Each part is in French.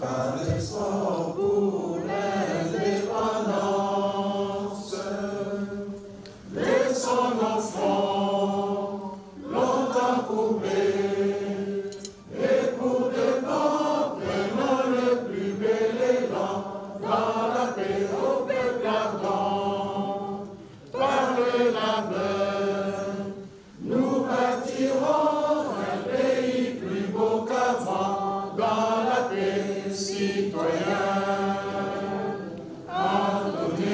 pas d'espoir pour l'indépendance. Laissons nos fronts longtemps courbés, et pour demain, prenons le plus bel élan dans la paix au peuple ardent. Par le labeur, nous bâtirons un pays plus beau qu'avant, dans la paix citoyenne. Entonnez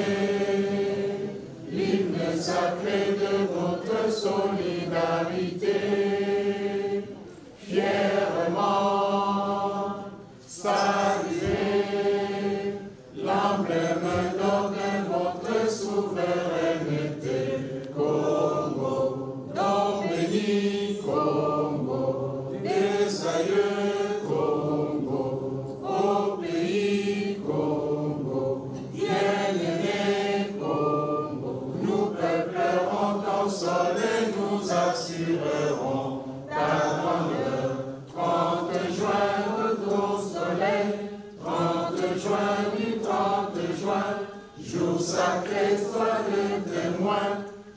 l'hymne sacré de votre solidarité, fièrement saluez l'emblème d'or de votre souveraineté. Congo, don béni Congo, des aïeux Congo, au pays Congo, bien-aimé Congo, nous peuplerons ton sol et nous assurerons ta grandeur. 30 juin, retour soleil, 30 juin du 30 juin, jour sacré, sois le témoin,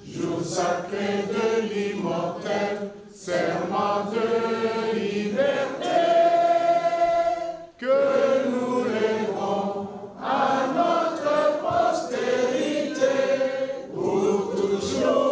jour sacré de l'immortel, serment de liberté, que nous lèverons à notre postérité pour toujours.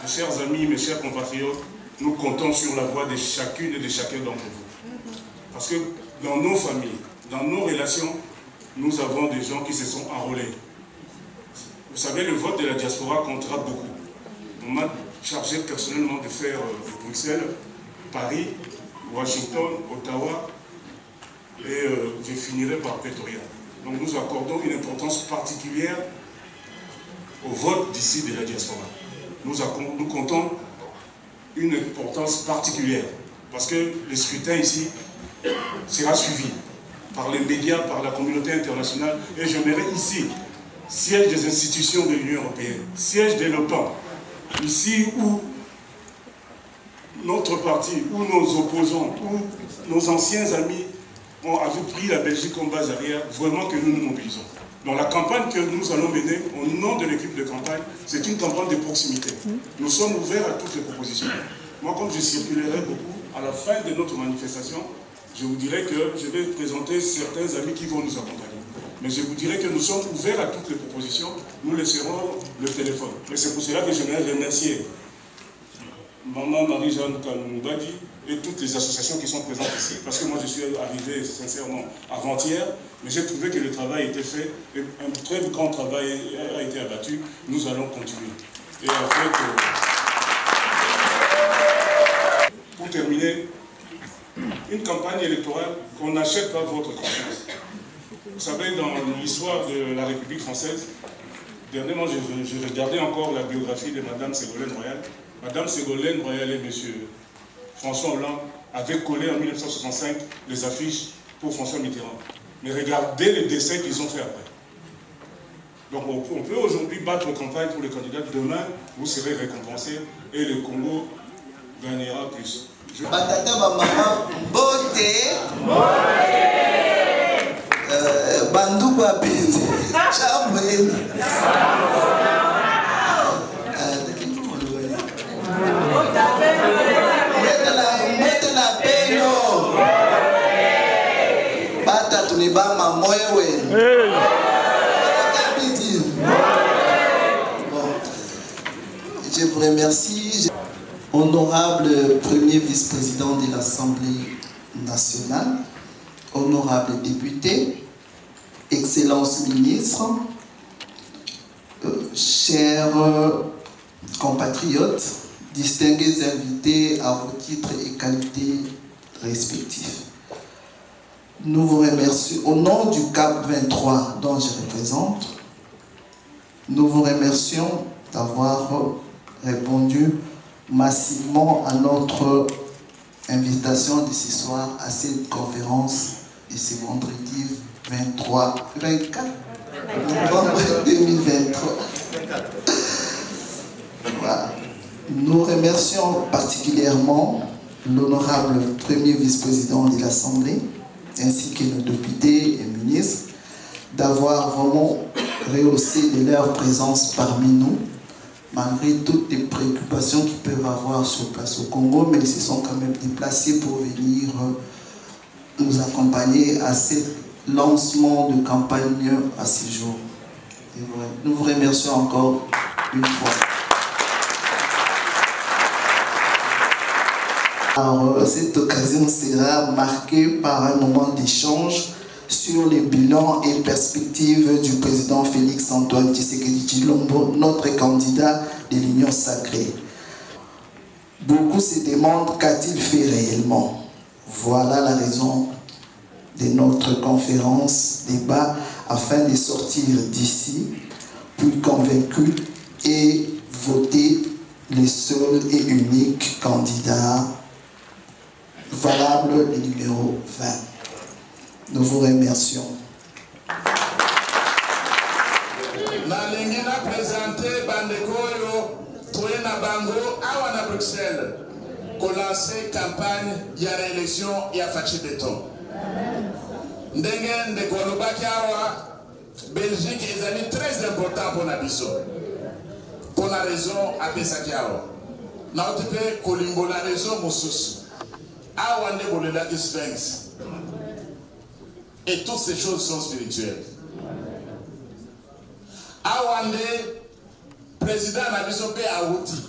Mes chers amis, mes chers compatriotes, nous comptons sur la voix de chacune et de chacun d'entre vous. Parce que dans nos familles, dans nos relations, nous avons des gens qui se sont enrôlés. Vous savez, le vote de la diaspora comptera beaucoup. On m'a chargé personnellement de faire Bruxelles, Paris, Washington, Ottawa, et je finirai par Pretoria. Donc nous accordons une importance particulière au vote d'ici de la diaspora. Nous comptons une importance particulière parce que le scrutin ici sera suivi par les médias, par la communauté internationale, et j'aimerais ici, siège des institutions de l'Union européenne, siège de l'OTAN, ici où notre parti, où nos opposants, où nos anciens amis avaient pris la Belgique comme base arrière, vraiment que nous nous mobilisons. Donc la campagne que nous allons mener au nom de l'équipe de campagne, c'est une campagne de proximité. Nous sommes ouverts à toutes les propositions. Moi, comme je circulerai beaucoup, à la fin de notre manifestation, je vous dirai que je vais présenter certains amis qui vont nous accompagner. Mais je vous dirai que nous sommes ouverts à toutes les propositions. Nous laisserons le téléphone. Et c'est pour cela que j'aimerais remercier Maman Marie-Jeanne Kanoubadi et toutes les associations qui sont présentes ici. Parce que moi, je suis arrivé sincèrement avant-hier, mais j'ai trouvé que le travail était fait. Et un très grand travail a été abattu. Nous allons continuer. Et en fait, pour terminer, une campagne électorale, qu'on n'achète pas votre confiance. Vous savez, dans l'histoire de la République française, dernièrement, j'ai regardé encore la biographie de Madame Ségolène Royal. Madame Ségolène Royal et Monsieur François Hollande avaient collé en 1965 les affiches pour François Mitterrand. Mais regardez les décès qu'ils ont fait après. Donc on peut aujourd'hui battre campagne pour les candidats. Demain, vous serez récompensés et le Congo gagnera plus. Batata maman beauté. Bandu kwa bizi. Chambre. Metela peno. Bata tunibama moyo. Je vous remercie. Honorable premier vice-président de l'Assemblée nationale, honorable député, Excellence ministre, chers compatriotes, distingués invités à vos titres et qualités respectifs. Nous vous remercions au nom du CAP 23 dont je représente. Nous vous remercions d'avoir répondu massivement à notre invitation de ce soir à cette conférence de ce vendredi 24 novembre 2023. Voilà. Nous remercions particulièrement l'honorable premier vice-président de l'Assemblée ainsi que nos députés et ministres d'avoir vraiment rehaussé de leur présence parmi nous, malgré toutes les préoccupations qu'ils peuvent avoir sur place au Congo, mais ils se sont quand même déplacés pour venir nous accompagner à ce lancement de campagne à ce jour. Nous vous remercions encore une fois. Alors, cette occasion sera marquée par un moment d'échange sur les bilans et perspectives du président Félix Antoine Tshisekedi Tshilombo, notre candidat de l'Union sacrée. Beaucoup se demandent qu'a-t-il fait réellement. Voilà la raison de notre conférence débat afin de sortir d'ici plus convaincus et voter le seul et unique candidat valable, le numéro 20. Nous vous remercions. Nalingi na présenté Bandekoyo Toyena Bango à Bruxelles pour lancer campagne de réélection et à Fachi Béton. Ndenge Ndekolo Bakiawa, Belgique est très important pour Nabiso. Pour la raison à Pesakiawa. Naotepe Kolimbo la raison Moussous. Awande Bolela is Sphinx. Et toutes ces choses sont spirituelles. Awande, président Nabisope Aouti,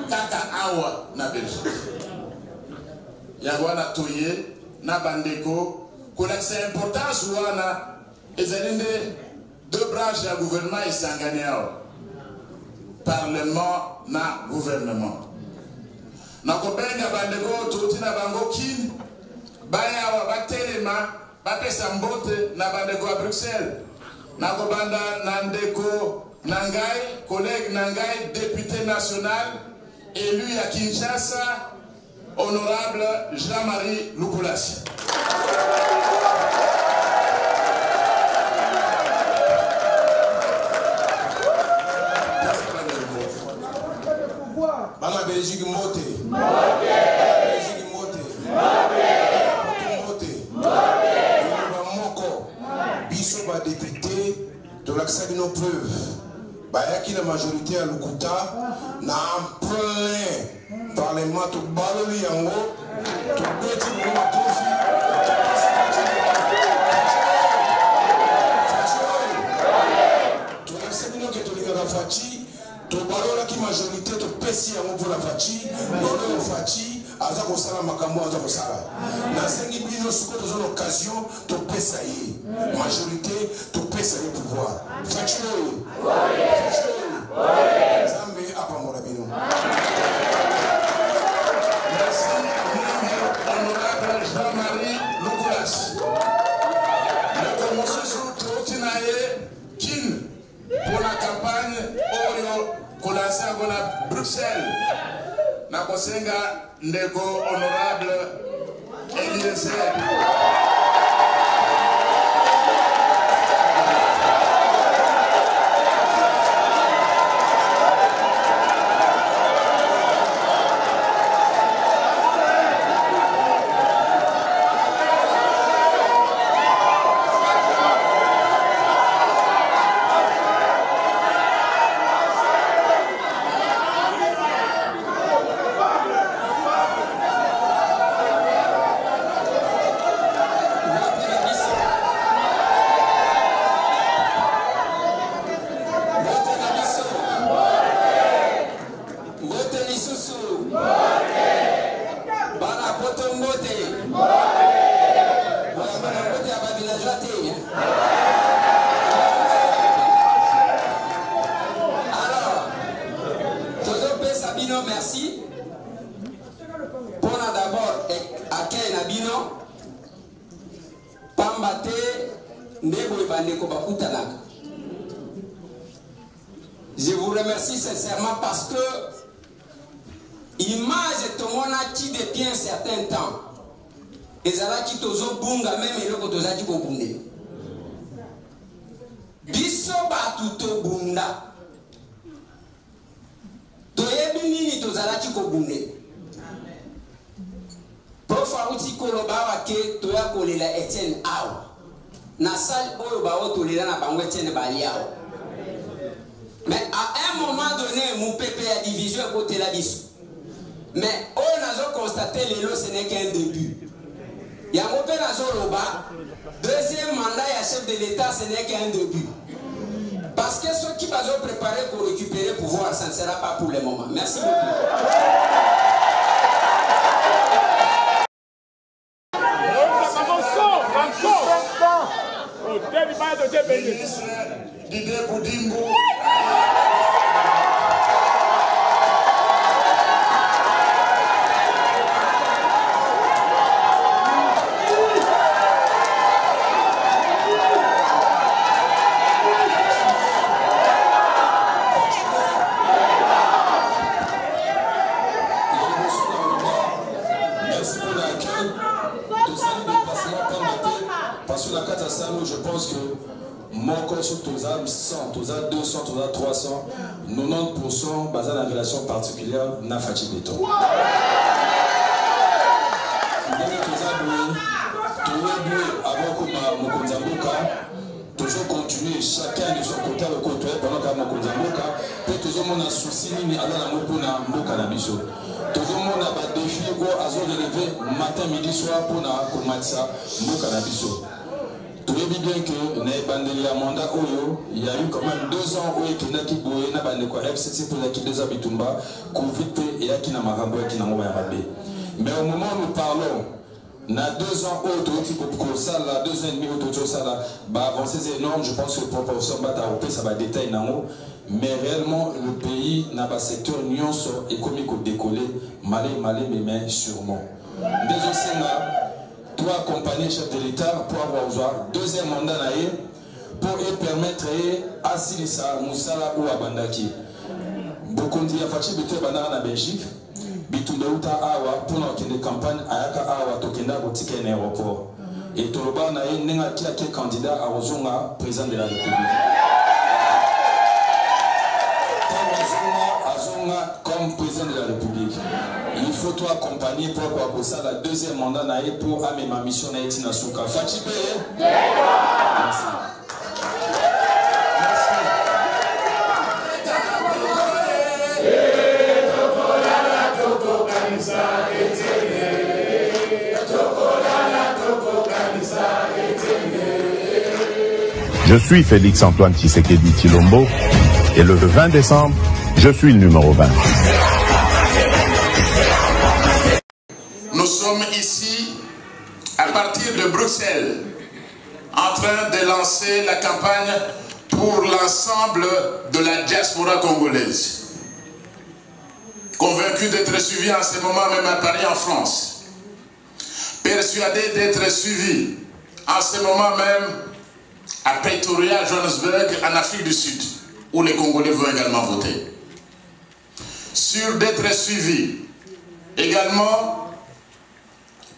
Kaka Awa na Belgique. Yagwana Toye, na Bandeko, c'est important, Souana, et deux branches du gouvernement et Sangania. Parlement na gouvernement. Nakobenga Bandeko, Toutina Bango Kin, Bayawa Batelema, Bapesa Mbote na Bandeko à Bruxelles. Nakobanda Nandeko Nangai, collègue Nangai, député national, élu à Kinshasa, honorable Jean-Marie Lukulassi. Bana Belgique Mote. Belgique Mote. Biso ba député de l'accès de nos preuves. Bayaki la majorité à Lukuta na en plein parlement to baloli yango to beti mo kofi. To l'accès de nos que to liga fachi to balola ki majorité to pesi yango pour la fachi lolo fachi aza kosala makambo aza kosala na sengi bino siko tozo l'occasion to pesa ye majorité to pesa ye pouvoir fachi Zambe apamora bino. Merci honorable Jean-Marie Lukulassi. Le commence sur Trotinaye Kin pour la campagne Oyo Kolassi à Bruxelles. Nakosenga Ndeko honorable Eliezer. Zanaka. Je vous remercie sincèrement parce que l'image est au monde qui depuis un certain temps. Et ça qui tozo bunga même et le kotoza qui bunde. Biso batuto bunda. Toyebi nini tozala ki bunde. Profa uti koloba wake toya kolela Etienne awa. Na salle oyo ba otolela na bango Etienne bali awa. Mais à un moment donné, mon pépé a division côté la biso. Mais on a constaté les lots, ce n'est qu'un début. Il y a mon père Loba, deuxième mandat, il y a chef de l'État, ce n'est qu'un début. Parce que ceux qui vont préparer pour récupérer le pouvoir, ça ne sera pas pour le moment. Merci beaucoup. Ministre Didier Boudimbo. Merci pour l'accueil. Tous ces déplacements permettent, parce que la carte à Salou, je pense que mon corps sur tous 100, tous 200, tous 300, 90% basé dans la relation particulière n'a fatigue béton. Avant que Mokonzamboka, toujours continuer chacun de son côté le côté pendant que Mokonzamboka, puis toujours mon souci ni à la Mopona Mboka na biso. Toujours mon a défi go azo relevé matin midi soir pour na komatsa Mboka na biso. Tout est bien que na bandeli ya mandat oyo, il y a eu quand même 2 ans où il y a qui boye na bande quoi FCC pour la qui 2 ans bitumba, Covid et ya qui na marambo qui na ngoba ya mabe. Mais au moment où nous parlons na 2 ans au ça là 2 ans et demi au ça là bah avancées énormes, je pense que proportion bat à ça va détail nango, mais réellement le pays n'a pas secteur nyonso économique au décoller malé mais sûrement déjà c'est là toi accompagner chef de l'État pour avoir joué deuxième mandat naé pour permettre à Silisa Moussala ou à Bandaki beaucoup de ya fachi beto bandara na Belgique bitunda uta awa pour notre campagne ayaka awa tokenda botika na aéroport et toloba na ye nenga ki candidat à ozonga président de la République azonga comme président de la République il faut toi accompagner pour ça la deuxième mandat na ye pour amener ma mission na etina suka Fachibe merci. Je suis Félix Antoine Tshisekedi Tshilombo et le 20 décembre, je suis le numéro 20. Nous sommes ici, à partir de Bruxelles, en train de lancer la campagne pour l'ensemble de la diaspora congolaise. Convaincu d'être suivi en ce moment même à Paris en France. Persuadé d'être suivi en ce moment même à Pretoria, Johannesburg, en Afrique du Sud, où les Congolais vont également voter. Sûr d'être suivi également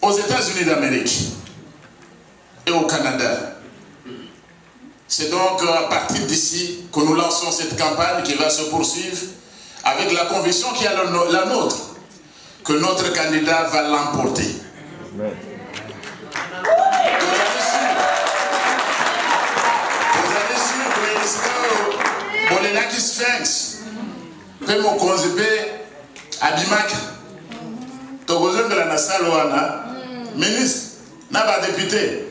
aux États-Unis d'Amérique et au Canada. C'est donc à partir d'ici que nous lançons cette campagne qui va se poursuivre avec la conviction qui est la nôtre, que notre candidat va l'emporter. Bolelaki Sphinx, que mon conzébé Abimak, Togozon de la Nassaloana, ministre, n'a pas député.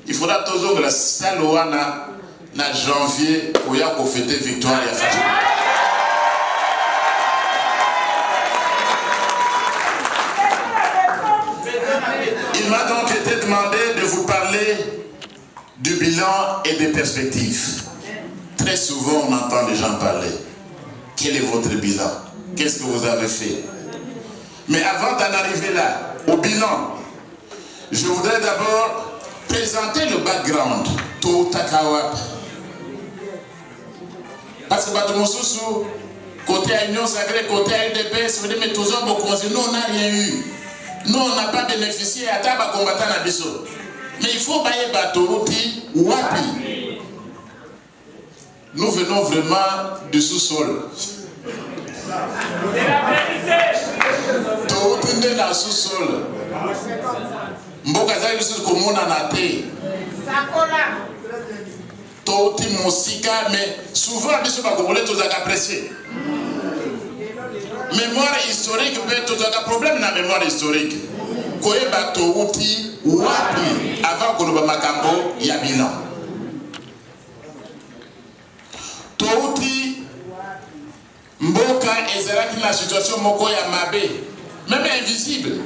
Il faudra toujours de la Saloana, na janvier, où il y a pour fêter victoire et Fatima. Il m'a donc été demandé de vous parler du bilan et des perspectives. Très souvent, on entend les gens parler. Quel est votre bilan? Qu'est-ce que vous avez fait? Mais avant d'en arriver là, au bilan, je voudrais d'abord présenter le background. Tout Takawap. Parce que bato mosusu côté Union Sacrée, côté UDPS, vous dites mais tous hommes nous on n'a rien eu. Nous on n'a pas bénéficié à taba combattant na biso. Mais il faut bailler bato outi wapi. Nous venons vraiment du sous-sol. C'est la vérité. Tout est dans le sous-sol. Mboka za biso komona na te. Sakola. Tout est mosika, mais souvent biso ba congolais tous apprécié. Mémoire historique peut tout un problème dans la mémoire historique. Koyeba to uti wapi avant koloba makambo ya bilan. To uti mboka ezalaki na situation moko ya mabe, même invisible,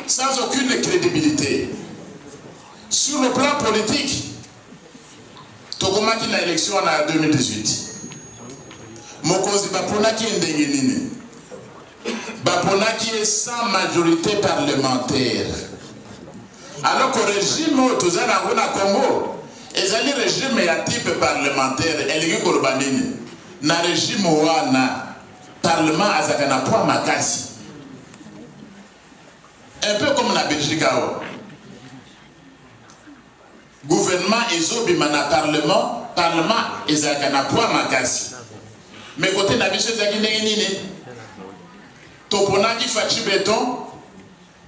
sans aucune crédibilité. Sur le plan politique, tokomaki na élection en 2018. Mokonzi baponaki ndenge nini? Baponaki sans majorité parlementaire. Alors que le régime tozana ngona Congo, ezali régime ya type parlementaire, elingi koloba nini? Na régime wana parlement azaka na poids makasi. Un peu comme la Belgique. Gouvernement ezobima na parlement, parlement ezaka na poids makasi. Mais côté de la biche de Toponaki Fachi Béton,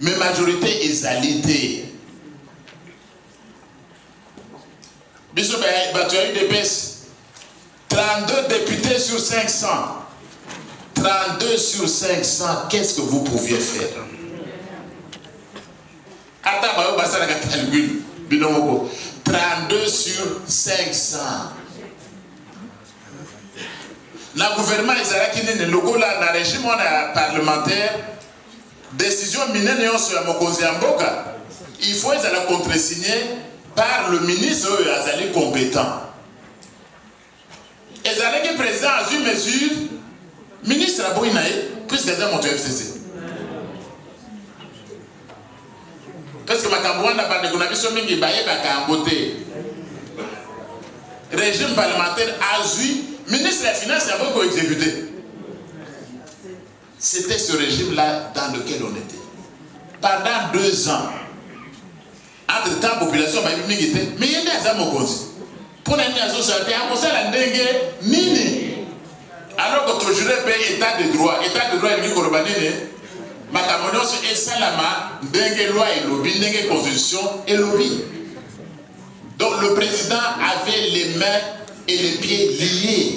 mais majorité est alité. Biso Batuaï de Bess, 32 députés sur 500. 32 sur 500, qu'est-ce que vous pouviez faire? Attends, bah, ça la calcul. 32 sur 500. Le gouvernement est le régime parlementaire, décision mineure sur la Mokonzi Mboka, il faut être contresigné par le ministre compétent. Et le président a une mesure, ministre Abouinaï, puisque c'est mon FCC. Parce que ma campagne n'a pas de connexion, mais il y a un régime parlementaire a eu. Ministre de la Finance a beaucoup exécuté. C'était ce régime-là dans lequel on était. Pendant 2 ans, entre-temps, la population m'a dit mais il y a des gens qui pour la société, on s'est la dengue, nini. Alors que tu jurais état de droit, il dit que ma camonos est salama, dengue loi et lobby, dengue constitution et lobby. Donc le président avait les mains et les pieds liés.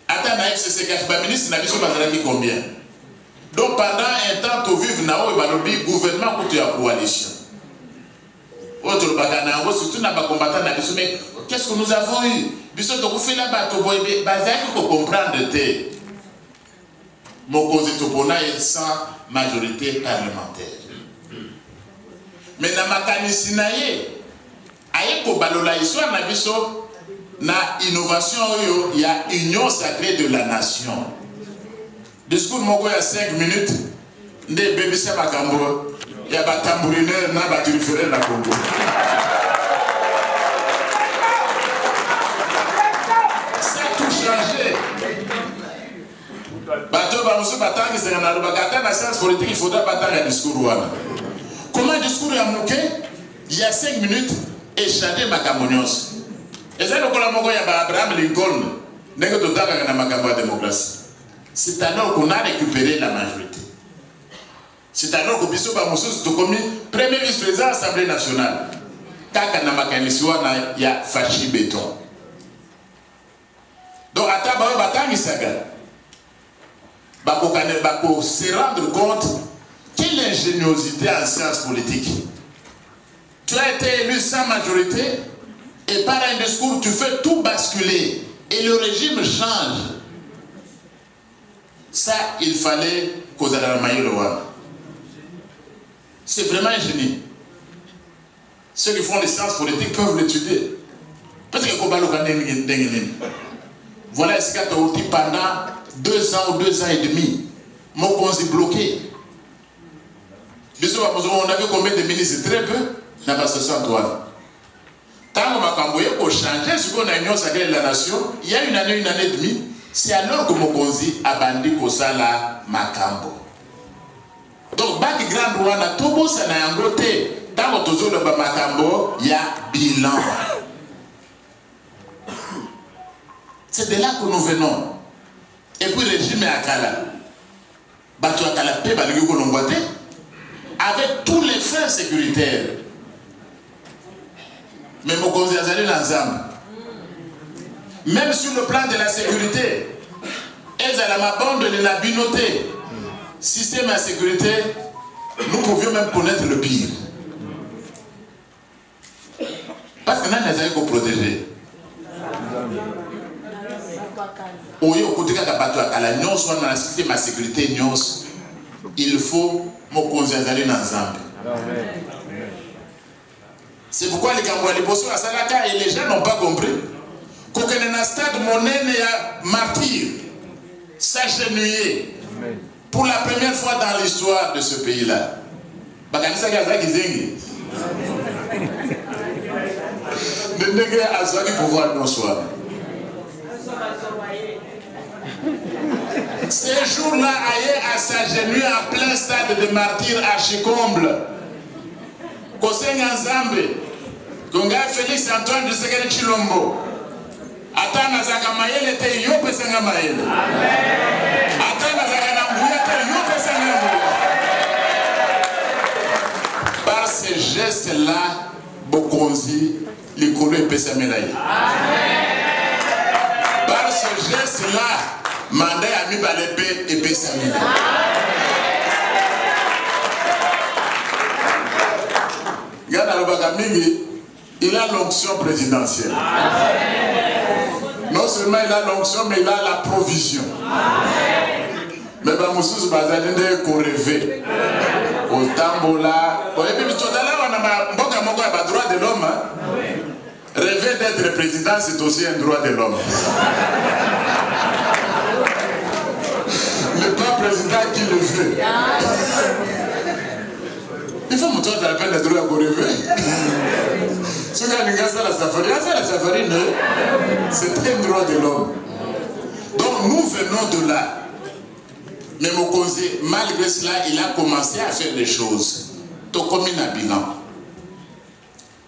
Attends, FCC, le ministre n'a pas dit combien. Donc pendant un temps, tu vives dans le gouvernement pour la coalition. Surtout dans le combattant, mais qu'est-ce que nous avons eu? Bisous, tu fais là-bas, tu peux comprendre. Mon cause est sans majorité parlementaire. Mais dans ma canisinaye, ayeko balola histoire na biso na innovation il y a union sacrée de la nation. Discours moko ya 5 minutes nde bebisa makambo ya batambouriner na baturifere na Congo. Ça a tout changé. Bato ba muso batangi c'est na bakata na science politique il faudra battre un discours wana. Comment un discours ya moké il y a 5 minutes échanger makamonios. Et ça, Abraham Lincoln, la démocratie. C'est alors qu'on a récupéré la majorité. C'est alors que Bissot Bamoussous a commis premier vice-président de l'Assemblée nationale. Quand il y a Fachi Béton. Donc, à Tabaou Batangi Saga, Bako se rendre compte quelle ingéniosité en sciences politiques. Tu as été élu sans majorité et par un discours, tu fais tout basculer et le régime change. Ça, il fallait qu'on ait la maille. C'est vraiment un génie. Ceux qui font les sciences politiques peuvent l'étudier. Parce que voilà ce qu'a été pendant 2 ans ou 2 ans et demi. Mon conseil bloqué. On avait combien de ministres? Très peu. N'a pas 60 ans. Tant que pour changer ce qu'on a union sacrée de la nation, il y a une année et demie, c'est alors que Mokonzi a bandi Kosala Makambo. Donc, Baki Grand Rwanda, Tobo Sanayangote, tant que Tozo le Makambo, il y a bilan. C'est de là que nous venons. Et puis le régime est à Kala. Batu Akala Pe Baligi Kolongwate, avec tous les freins sécuritaires. Mais Mokonzi Azali Nanzam. Même sur le plan de la sécurité, elles à la bande de la binoté, système de sécurité, nous pouvions même connaître le pire. Parce que nous avons été protégés. Il faut Mokonzi Azali Nanzam. C'est pourquoi les Cambouais, les Bosso à Salaka et les gens n'ont pas compris qu'aucun stade monnaie n'est martyr, s'agenouiller pour la première fois dans l'histoire de ce pays-là. Bakanisa Gazaki Zengi. Le degré à ce pouvoir non soit. Ces jours-là, aïe à s'agenouiller en plein stade de martyr archi-comble. Kosenga Nzambe, Konga Félix Antoine Tshisekedi Tshilombo. Atana zaka mayele te yope senga mayele. Atana zaka na mbuya te yope senga mbuya. Par ces gestes-là, Mokonzi, l'Ikolo et Pesa Médaille. Par ce geste-là, Mandé Ami Balépé et Pesa Médaille. Il a l'onction présidentielle. Non seulement il a l'onction, mais il a la provision. Mais Moussous Bazadine qu'on rêvait. Au Tambola. Et puis tout à l'heure, on a un droit de l'homme. Rêver d'être président, c'est aussi un droit de l'homme. Le pas président qui le veut. Il faut montrer la peine de droit à rêver. Ce qu'on a la safari, c'est un droit de l'homme. Donc nous venons de là. Mais Mokonzi, malgré cela, il a commencé à faire des choses. Tokomi na bilan.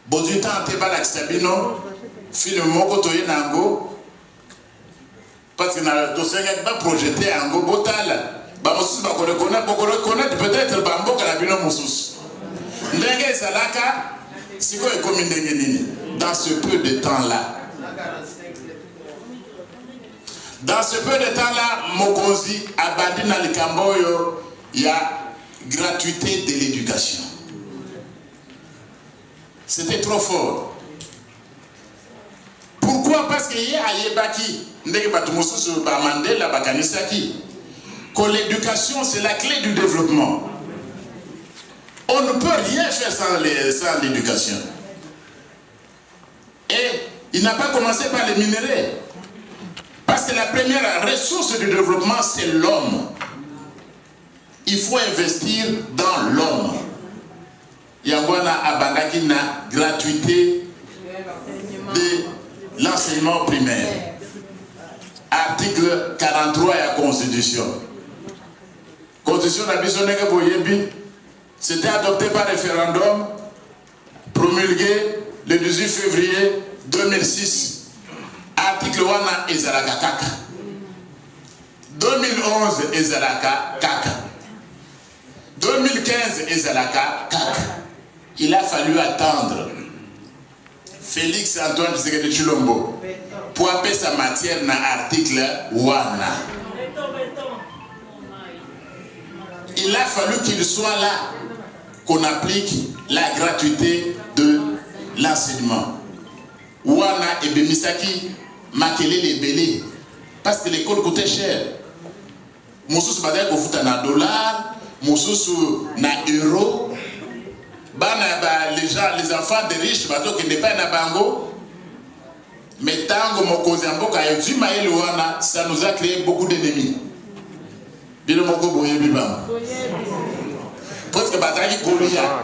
Bozuta Anteba Laksabino, film Moko Toye Nango, parce que Tosenga va projeter Ango Botal. Bamosus va reconnaître peut-être Bambo Kalabino Moussous. Ndenge Salaka, c'est quoi comme dans ce peu de temps-là. Dans ce peu de temps-là, Mokonzi a bandi dans le Camboyo, il y a gratuité de l'éducation. C'était trop fort. Pourquoi? Parce qu'il y a Ayebaki, que l'éducation c'est la clé du développement. On ne peut rien faire sans l'éducation. Et il n'a pas commencé par les minéraux. Parce que la première ressource du développement, c'est l'homme. Il faut investir dans l'homme. Yangwana Abandaki na gratuité de l'enseignement primaire. Article 43 de la Constitution. Constitution d'Abisonega Boyebi, c'était adopté par référendum, promulgué le 18 février 2006. Article 1 Ezalaka Kaka. 2011 Ezalaka Kaka. 2015 Ezalaka Kaka. Il a fallu attendre Félix Antoine Tshisekedi Tshilombo pour appeler sa matière dans l'article 1. Il a fallu qu'il soit là qu'on applique la gratuité de l'enseignement. Wana et Bemisaki Makele les belés. Parce que l'école coûtait cher. Moussous Badek au fout en dollars, Moussous na euro. Les gens, les enfants des riches, qui n'est pas un bango. Mais tant que Mokonzi Amboka a eu Maël Wana, ça nous a créé beaucoup d'ennemis. Parce que Bazali Kolia.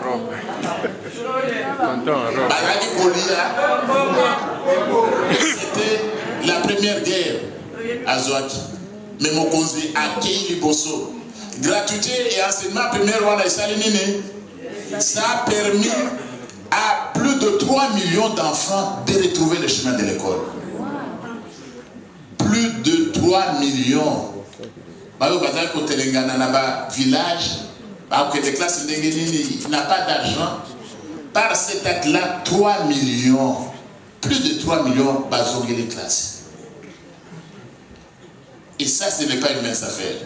C'était la première guerre à Zouaki. Mais mon conseil a accueilli les Bosso. Gratuité et enseignement première one à ça a permis à plus de 3 millions d'enfants de retrouver le chemin de l'école. Plus de 3 millions. Village, les classes n'a pas d'argent. Par cet acte-là, 3 millions, plus de 3 millions basent les classes. Et ça, ce n'est pas une mince affaire.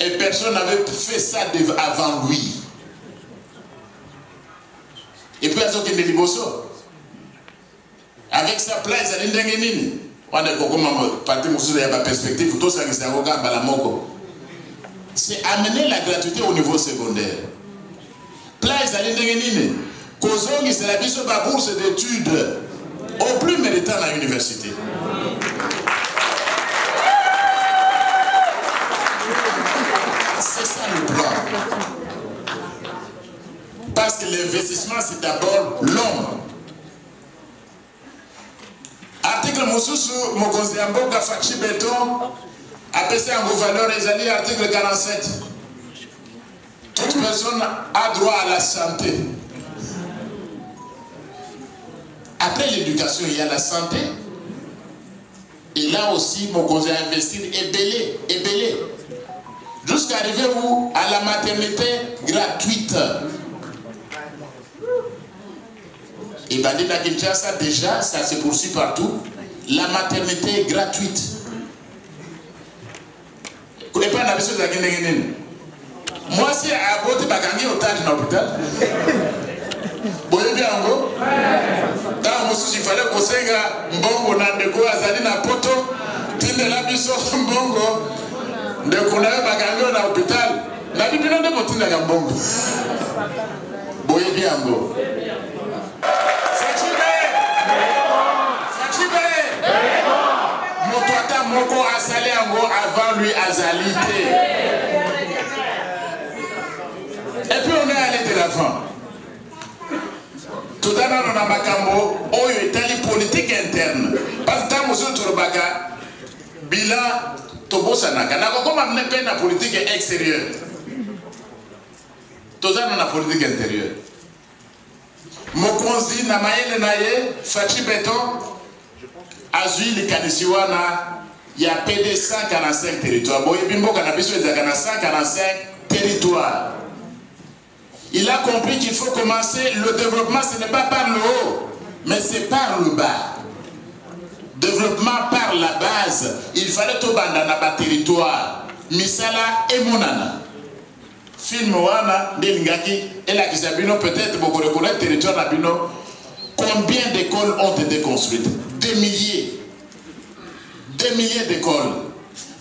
Et personne n'avait fait ça avant lui. Et puis, avec sa place, c'est amener la gratuité au niveau secondaire. Place à l'indénine, Kozongi c'est la biso ba bourse d'études au plus méritant à l'université. C'est ça le plan. Parce que l'investissement c'est d'abord l'homme. Article Moussousou, Mokonzi Amboka Fachi Béton, APC en valeur et article 47. Toute personne a droit à la santé. Après l'éducation, il y a la santé. Et là aussi, mon conseil à investir est belé. Jusqu'à arriver où? À la maternité gratuite. Et Badina Kinshasa, déjà, ça se poursuit partout. La maternité gratuite. Vous ne connaissez pas la question de la Guinée. Moi, si à Bote Bagangi au Taj dans l'hôpital, vous voyez bien, dans il fallait qu'on s'aille Mbongo Nandeko Azali na poto, Tinde la biso Mbongo, de Kounaï Bagangi dans l'hôpital, la Bible de Botine à Mbongo. Vous voyez bien, Motoata Moko Azali avant lui Azalité. Et puis on est allé de l'avant. Tout à l'heure on a Makambo, on est allé politique interne. Parce que dans Monsieur Tourbaka, bilan Tobo Sanaka, n'a pas amené peine à politique extérieure. Tout à l'heure on a politique intérieure. Mokonzi, Namaye, Naye, Fachi Béton, Azui, les Kanisiwana, il y a PD 145 territoires. Boye Bimbo Kanabiso, il y a 145 territoires. Il a compris qu'il faut commencer le développement, ce n'est pas par le haut, mais c'est par le bas. Développement par la base. Il fallait tout bandana ba territoire. Misala et Monana. Film Wana, Delingaki, et la Kisabino, peut-être beaucoup de collègues territoire Nabino. Combien d'écoles ont été construites? Des milliers. Des milliers d'écoles.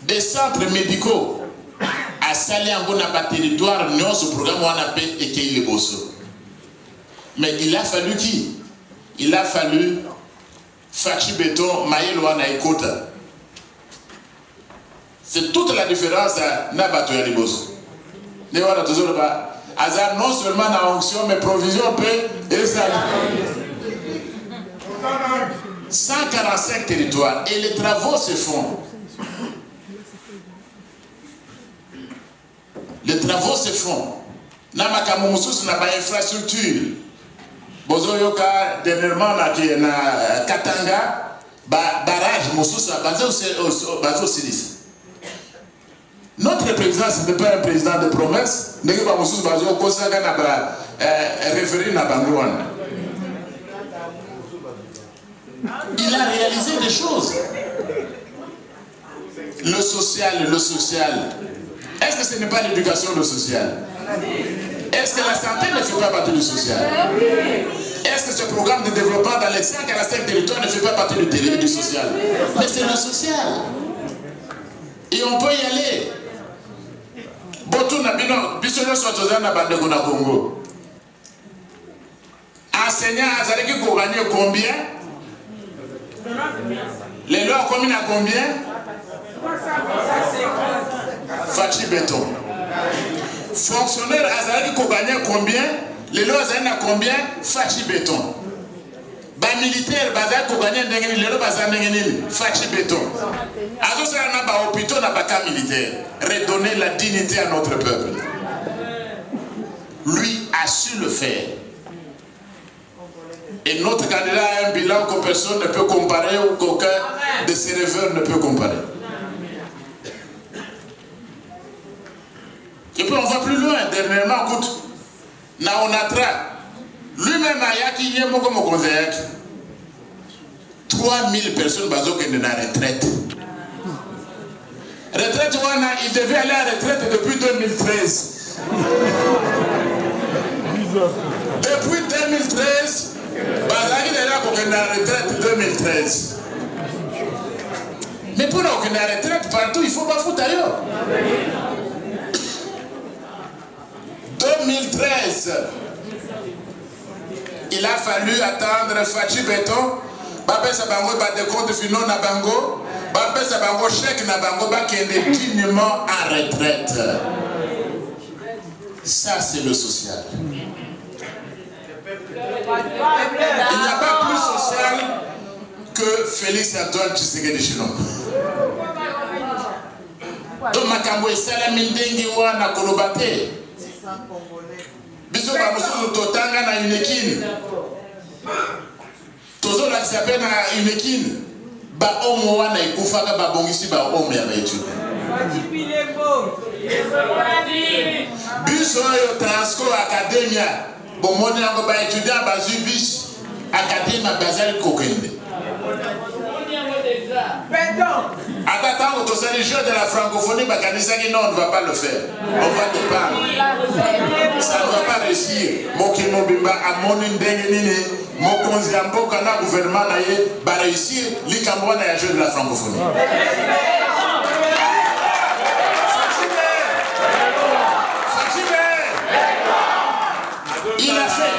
Des centres médicaux. À Saliango n'a pas territoire, non, ce programme on a payé et qu'il est bosso. Mais il a fallu qui? Il a fallu Fachi Béton, Maïlo Anaïkota. C'est toute la différence à Nabato et Liboso. Non seulement dans l'onction, mais provision peut et ça. 145 territoires et les travaux se font. Les travaux se font. Namakamu Moussous n'a pas d'infrastructure. Bozoyoka, dernièrement, na Katanga, barrage Moussous a basé au Silis. Notre président, ce n'est pas un président de promesse. N'est pas Moussous basé au Kosaga n'a référé na Bangouan. Il a réalisé des choses. Le social, le social. Est-ce que ce n'est pas l'éducation, le social? Est-ce que la santé ne fait pas partie du social? Est-ce que ce programme de développement dans les 145 territoires ne fait pas partie du social? Mais c'est le social. Et on peut y aller. Botou Nabino, Bissonio Sotozan Nabandego na Congo. Enseignants, Azaleki pour gagner combien? Les lois communes à combien? Fachi Béton. Fonctionnaire Azaleki pour gagner combien? Les lois à combien? Fachi béton. Les militaires, les lois Fachi béton. Alors ça n'a pas hôpital, n'a pas qu'un militaire. Redonner la dignité à notre peuple. Lui a su le faire. Et notre candidat a un bilan que personne ne peut comparer ou qu'aucun de ses rêveurs ne peut comparer. Et puis on va plus loin, dernièrement, écoute, Naonatra, lui-même a yaki yemo comme conseiller. 3000 personnes bazo qui sont en retraite. Retraite, il devait aller à la retraite depuis 2013. Depuis 2013, Bazaki est là pour qu'il ait la retraite 2013. Mais pour qu'il ait la retraite partout, il faut pas foutre ailleurs. 2013, il a fallu attendre Fachi Béton, Babé Sabango bat des comptes finaux na bango, Babé Sabango chèque na bango ba qui est dignement en retraite. Ça c'est le social. Il n'y a pas plus social que Félix Antoine Tshisekedi Tshilombo. Donc makambo esala mindengi wana kolobate. Biso ba mususu totanga na unekine. Tozo la s'appelle na unekine. Ba omo wana ikufaka ba bongisi ba omo ya baitu. Biso yo Transco Academia. Bomoni yango ba étudiant ba zubis académie bazali kokende. Attends, au sein des jeux de la francophonie, bah, non, on ne va pas le faire. On va te parler. Ça ne va pas réussir. Mokimo Bimba, Amonin Dengenine, Mokonzi Ambo, Kana, gouvernement, va réussir. L'Ikamboua n'a jeu de la francophonie. Il a fait.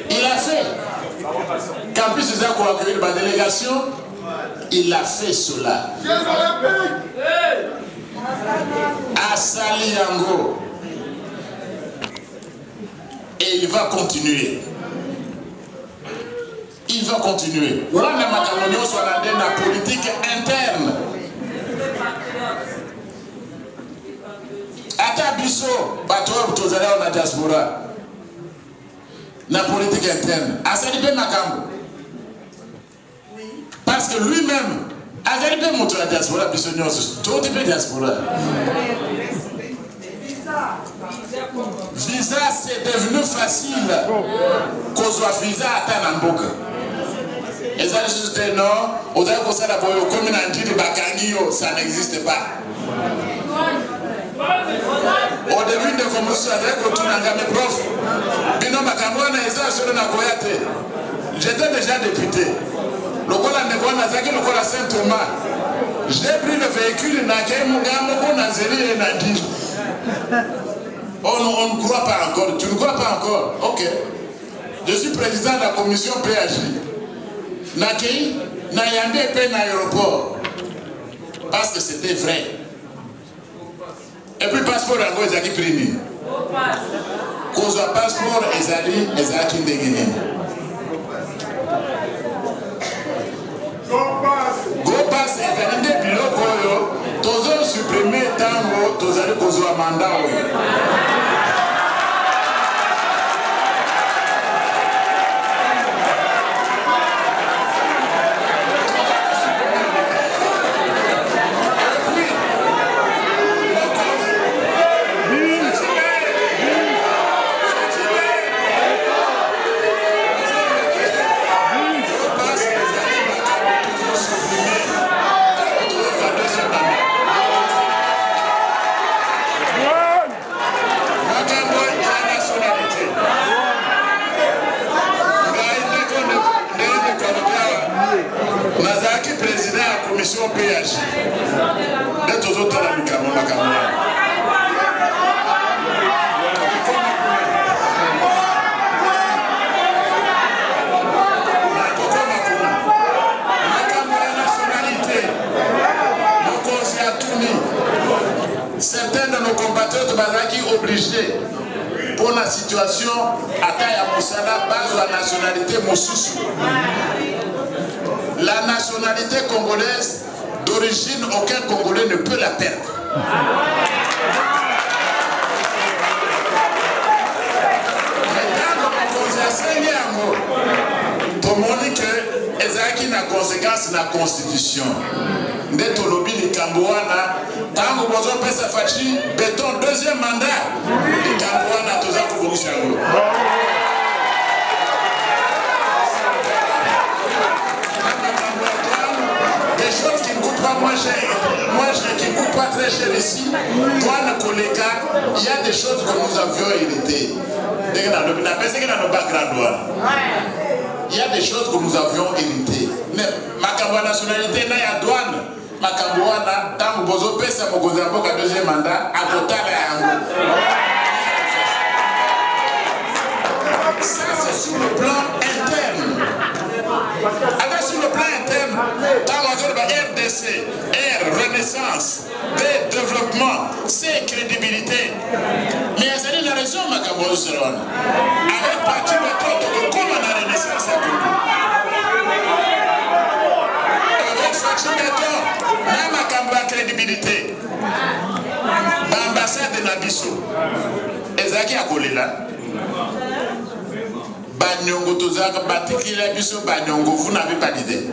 Il a fait. Campus Zako a accueilli ma délégation, il a fait cela. À Saliango. Et il va continuer. Il va continuer. On a ma soit la politique interne. Atabiso, Bato, Tozala, on a diaspora. La politique interne. Azalibe Makambo. Parce que lui-même, Azalibe montre la diaspora, puis tout est diaspora. Visa, c'est devenu facile. Qu'on soit visa à Tanamboka. Et ça, je dis non, on dirait que ça, comme on dit, ça n'existe pas. Au début de commencer avec le Tunangame prof, Bino Makamwana et ça sur la Koyate. J'étais déjà député. Le Kola Nebona Zaki, le Kola Saint-Thomas. J'ai pris le véhicule Naké Mugamo Nazeri et Nadi. On ne croit pas encore. Tu ne crois pas encore? Ok. Je suis président de la commission PAJ. Naké, Nayande paye l'aéroport. Parce que c'était vrai. Et puis passeport à quoi ils ont pris. Cause à passeport ils ont ndengene. Go pass et des pilotes koyo. Tozo supprimer tango tozali cause à mandat. Commission PH. D'être aux autres à la certains de nos compatriotes Bazaki obligé pour la situation à Kaya Moussala, base de la nationalité Moussoussou. La nationalité congolaise d'origine, aucun Congolais ne peut la perdre. Tout le monde dit que ezaki na conséquence na constitution. Nde tolobi likambo wana tango bozo pesa fachi béton deuxième mandat likambo wana toza kobongisa yango. Des choses qui ne coûtent pas moins cher, qui ne coûtent pas très cher ici. Douane collègue, il y a des choses que nous avions héritées. Il y a des choses que nous avions héritées. Mais ma nationalité, il y a douane. Ma Makambouana, tant que vous avez fait mon deuxième mandat, à total ça, c'est sur le plan interne. Alors, sur le plan interne, tant que vous avez RDC, R, Renaissance, D, développement, C, crédibilité. Mais il y a une raison, Makambouana. Avec parti de comment la Renaissance a connu. Avec Fachi Beto, même Makambouana crédibilité. L'ambassade de Nabiso. Ezaki a collé là. Banyongo Tozaka, Batikila Biso, Banyongo, vous n'avez pas d'idée.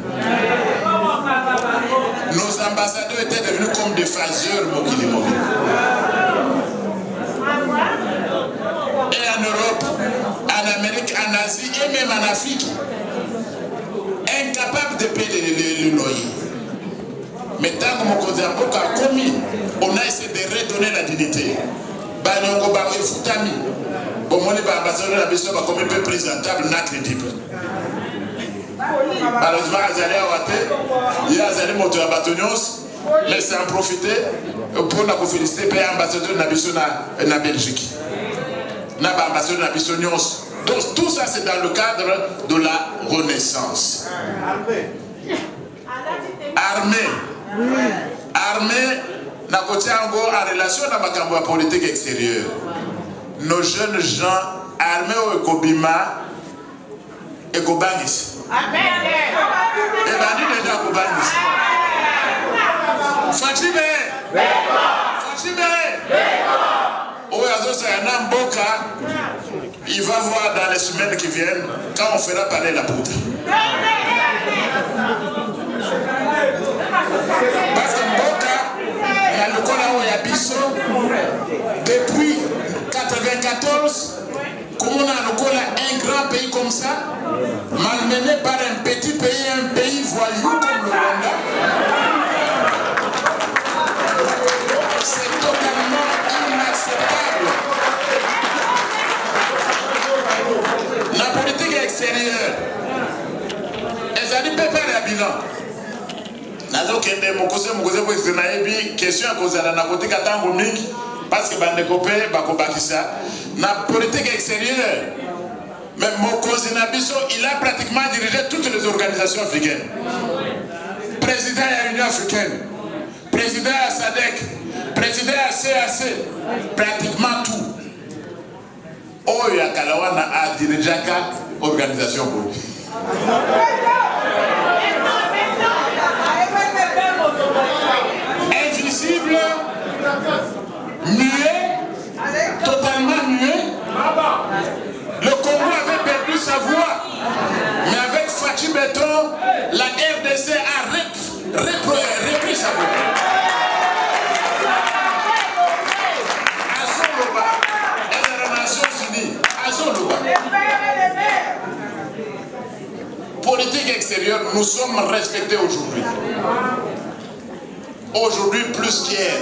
Nos ambassadeurs étaient devenus comme des phaseurs Mokili Mokili. Et en Europe, en Amérique, en Asie et même en Afrique, incapables de payer le loyer. Mais tant que Mokozambo a commis, on a essayé de redonner la dignité. Banyongo Baré Foutami. Bon, mon ambassadeur de la BCE va comme un peu présentable, non crédible. Malheureusement, Azali Awate, il y a Azali Motoya Batonios, mais c'est en profiter pour nous féliciter pour l'ambassadeur de la BCE en Belgique. L'ambassadeur de la BCE. Donc, tout ça, c'est dans le cadre de la Renaissance. Armée, n'a pas en relation avec la politique extérieure. Nos jeunes gens armés au Ekobima et Kobangis. Et bandits déjà Kobangis. Fatime. Il va voir dans les semaines qui viennent quand on fera parler la poudre. Parce que Mboka, dans le Kola Oyabiso, depuis 1994, comme on a un grand pays comme ça, malmené par un petit pays, un pays voyou comme le Rwanda, c'est totalement inacceptable. La politique extérieure, elles ont dit préparer un bilan. Question à cause de la côté parce que les copains la politique extérieure, mais Mokosi Nabiso, il a pratiquement dirigé toutes les organisations africaines. Président de l'Union africaine, président à SADC, président à CAC, pratiquement tout. Oya Kalawana a dirigé l'organisation politique. Invisible, muet, totalement muet. Le Congo avait perdu sa voix, mais avec Fachi Beton, la RDC a repris sa voix. Azoloba, et les Nations Unies, Azoloba. Politique extérieure, nous sommes respectés aujourd'hui. Aujourd'hui plus qu'hier.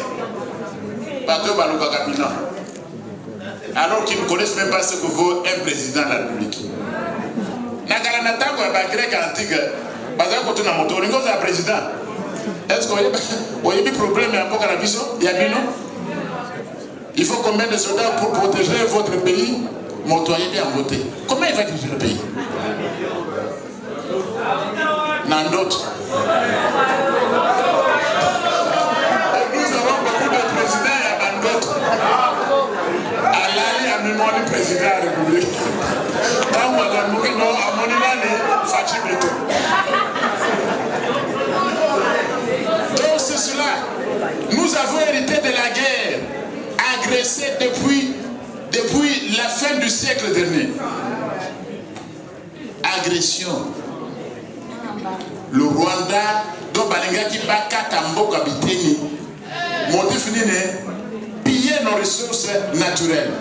Alors qu'ils ne connaissent même pas ce que vaut un président de la République. Est-ce qu'il y a des problèmes à la mission? Il faut combien de soldats pour protéger votre pays? Montoyer bien voté. Comment il va diriger le pays? Dans d'autres. Nous avons beaucoup de présidents et d'autres. mon président de la République. Donc c'est cela. Nous avons hérité de la guerre agressée depuis la fin du siècle dernier. Agression. Le Rwanda, dont Balinga qui bat Katambo Kabiteni, motif piller nos ressources naturelles.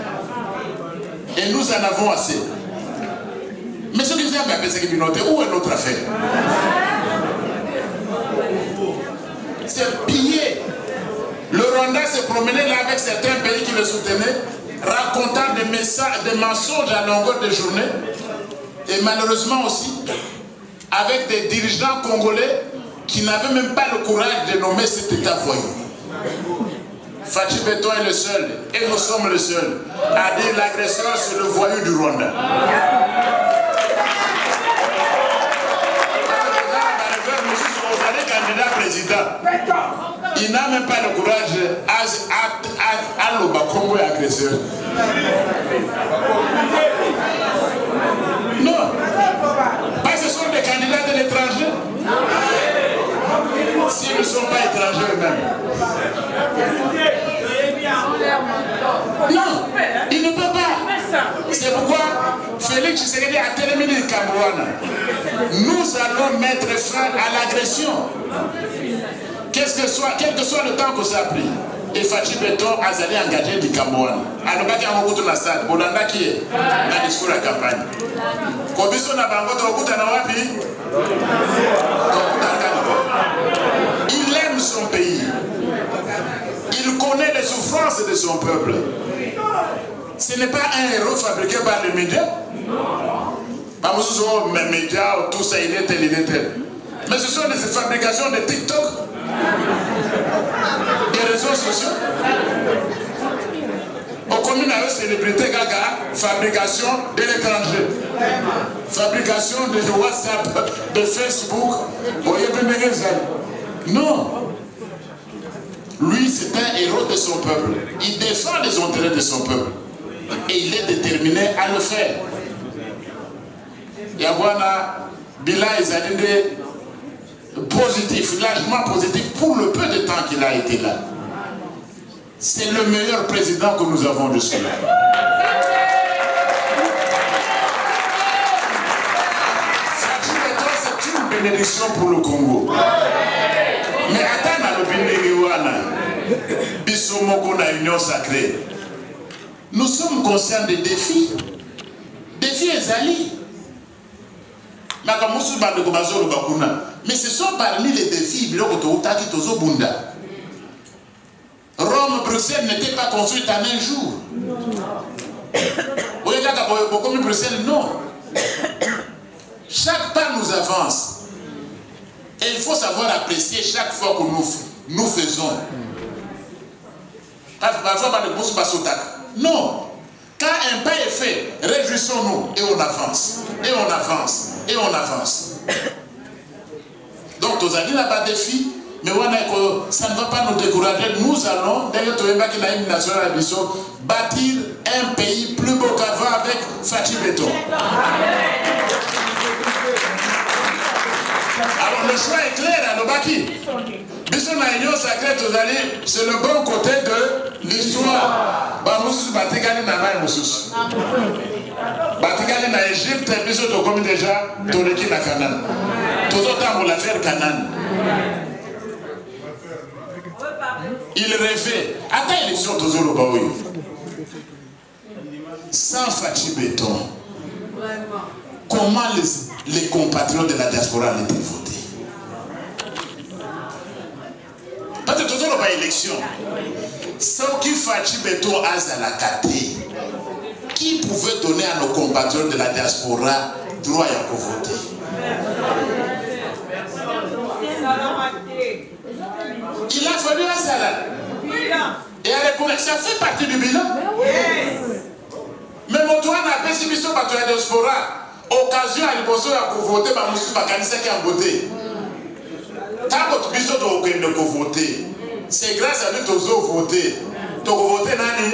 Et nous en avons assez. Mais ce que vous avez appelé, c'est que où est notre affaire? C'est piller. Le Rwanda se promenait là avec certains pays qui le soutenaient, racontant des mensonges à longueur de journée. Et malheureusement aussi, avec des dirigeants congolais qui n'avaient même pas le courage de nommer cet État voyou. Fachi Beton est le seul, et nous sommes le seul, à dire l'agresseur c'est le voyou du Rwanda. Candidat président, il n'a même pas le courage à l'Oba Congo et agresseur. Non, parce que ce sont des candidats de l'étranger. S'ils ne sont pas étrangers eux-mêmes. Non, il ne peut pas. C'est pourquoi Félix Tshisekedi a terminé le Cambouana. Nous allons mettre fin à l'agression. Quel que soit le temps que ça a pris. Et Fachi Beton a allé engager du Cambouana. Alors, il y a un peu de la stade. Bolanda qui est dans le discours de la campagne. Kobiso na bango to okuta na wapi? Il aime son pays. Il connaît les souffrances de son peuple. Ce n'est pas un héros fabriqué par les médias. Pas les médias, tout ça, il est tel, il est tel. Mais ce sont des fabrications de TikTok, des réseaux sociaux. Au commune avec célébrité Gaga, fabrication de l'étranger. Fabrication de WhatsApp, de Facebook. Non. Lui, c'est un héros de son peuple. Il défend les intérêts de son peuple. Et il est déterminé à le faire. Yabwana, Bila est positif, largement positif pour le peu de temps qu'il a été là. C'est le meilleur président que nous avons jusque-là. C'est une bénédiction pour le Congo. Mais attends, le Bindégiwana, Bissomoko na Union sacrée. Nous sommes conscients des défis. Défis Ezali. Mais ce sont parmi les défis Rome, Bruxelles n'était pas construite en un jour. Bruxelles, non. Chaque pas nous avance. Et il faut savoir apprécier chaque fois que nous faisons. Non. Quand un pas est fait, réjouissons-nous et on avance. Et on avance. Et on avance. Donc, Tozali n'a pas de défi, mais ça ne va pas nous décourager. Nous allons, d'ailleurs, bâtir un pays plus beau qu'avant avec Fachi Beton. Alors, le choix est clair à Lobaki. Bisson na Union sacrée, c'est le bon côté de l'histoire. Batikali na Baye Moussous. Batikali na Égypte, Bisson to comme déjà, Toleki na Canaan. Tous autant pour l'affaire Canaan. Il rêvait. Attends, élection toujours au Baoui. Sans Fachi Beton, comment les compatriotes de la diaspora allaient voter? Parce que toujours pas élection. Sans qui Fachi Beton a la caté, qui pouvait donner à nos compatriotes de la diaspora droit à voter? Il a fallu un salaire. Et à reconnaître, ça fait partie du bilan. Mais mon toit n'a pas si mis sur la diaspora. Occasion à l'imposer à voter, ma mousse, ma canisse qui a voté. Quand votre biseau de voter, c'est grâce à lui que tu as voté. Tu as voté, Nani?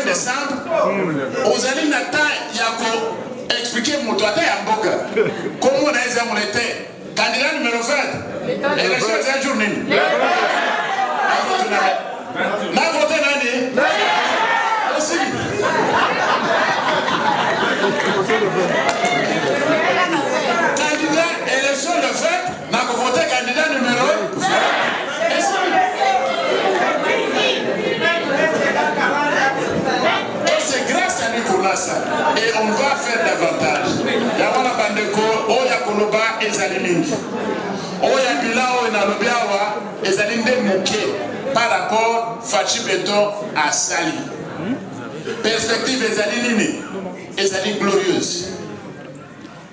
décembre, aux alliés n'attendent, il y a qu'à expliquer mon toit à Mboka. Comment on a été candidat numéro 20. Élection de cette journée. N'a voté l'année. Aussi. Candidat, élection le 20, n'a pas voté candidat numéro 20. C'est grâce à lui qu'on a ça. Et on va faire davantage. Il y a la bande de corps, il y a Koloba et Zaliming. Il y a Bilao et Nalobiawa et Zalimde Mouké par rapport Fachi Beton à Sali. Perspective et Zalimini. Et Zalim glorieuse.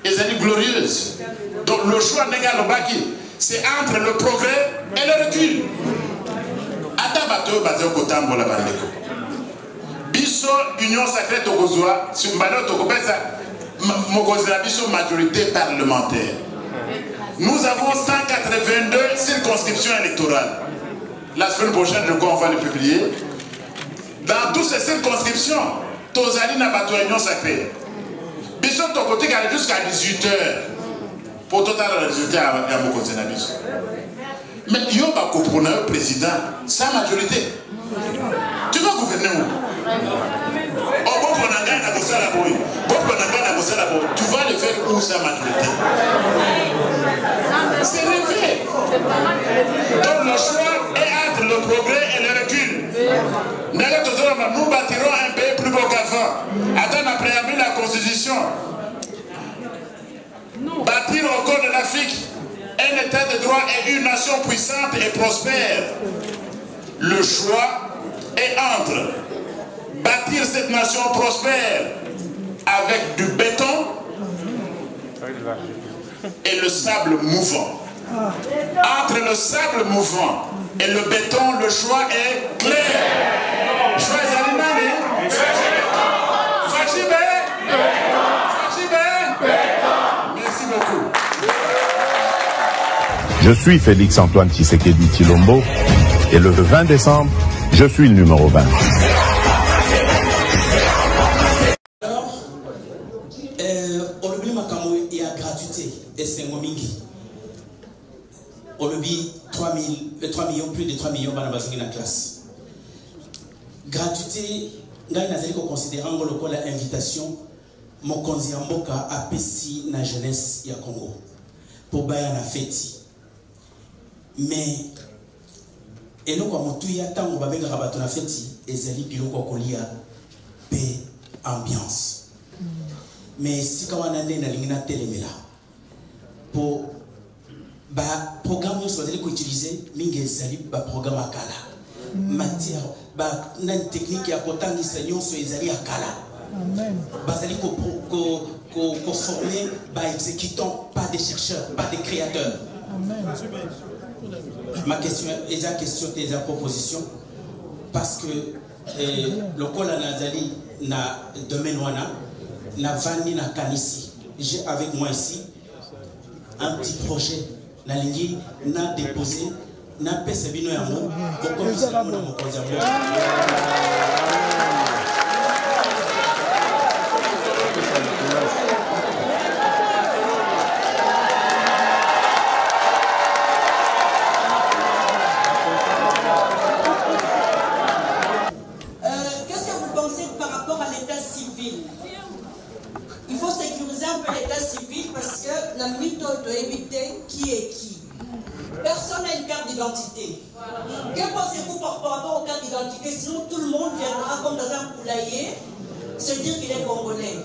Et Zalim glorieuse. Donc le choix Nega Lobaki, c'est entre le progrès et le recul. Atabato basé au Kotambo la bande. Biso Union Sacrée Togozoa, sur Mbano Togobeza, Mogoza Biso majorité parlementaire. Nous avons 182 circonscriptions électorales. La semaine prochaine, je crois, on va les publier. Dans toutes ces circonscriptions, Tozali n'a pas Union Sacrée. Biso Togoté qui jusqu'à 18h pour total résultat à Mogoza Biso. Mais il y a pas un président, sa majorité. Tu vas gouverner où? Tu vas le faire où sa majorité? C'est rêvé. Donc le choix est entre le progrès et le recul. Nous bâtirons un pays plus beau qu'avant. Attends après la Constitution. Bâtir au corps de l'Afrique un état de droit et une nation puissante et prospère. Le choix est entre bâtir cette nation prospère avec du béton et le sable mouvant. Entre le sable mouvant et le béton, le choix est clair. Choix Zalimani, Fachi merci beaucoup. Je suis Félix Antoine Tshisekedi Tshilombo et le 20 décembre, je suis le numéro 20. Olobi makambo ya gratuité et c'est momingi. Olobi 3 millions, plus de 3 millions bana bazongi na classe. Gratuité, ngai nazali ko considérer ngo lokola invitation mokonzi ya mboka apesi na jeunesse ya Congo pour baya na feti. Mais eloko motuya tango babengaka bato na feti ezali biloko kolia pe ambiance. Mais si quand on a des téléméla pour programme nous soit utiliser mingi zali ba programme akala matière ba nan technique ya kotanga senyo so ezali akala amen bazali ko former ba exécutants, pas des chercheurs, pas des créateurs. Amen. Ma question est la question des propositions parce que le col Nazali na domaine wana na vani na kanisi. J'ai avec moi ici un petit projet na lingi na déposé na pesa bino yango comme ça mon mokonzi. Qui est qui? Personne n'a une carte d'identité. Que pensez-vous par rapport aux cartes d'identité? Sinon tout le monde viendra comme dans un poulailler se dire qu'il est congolais.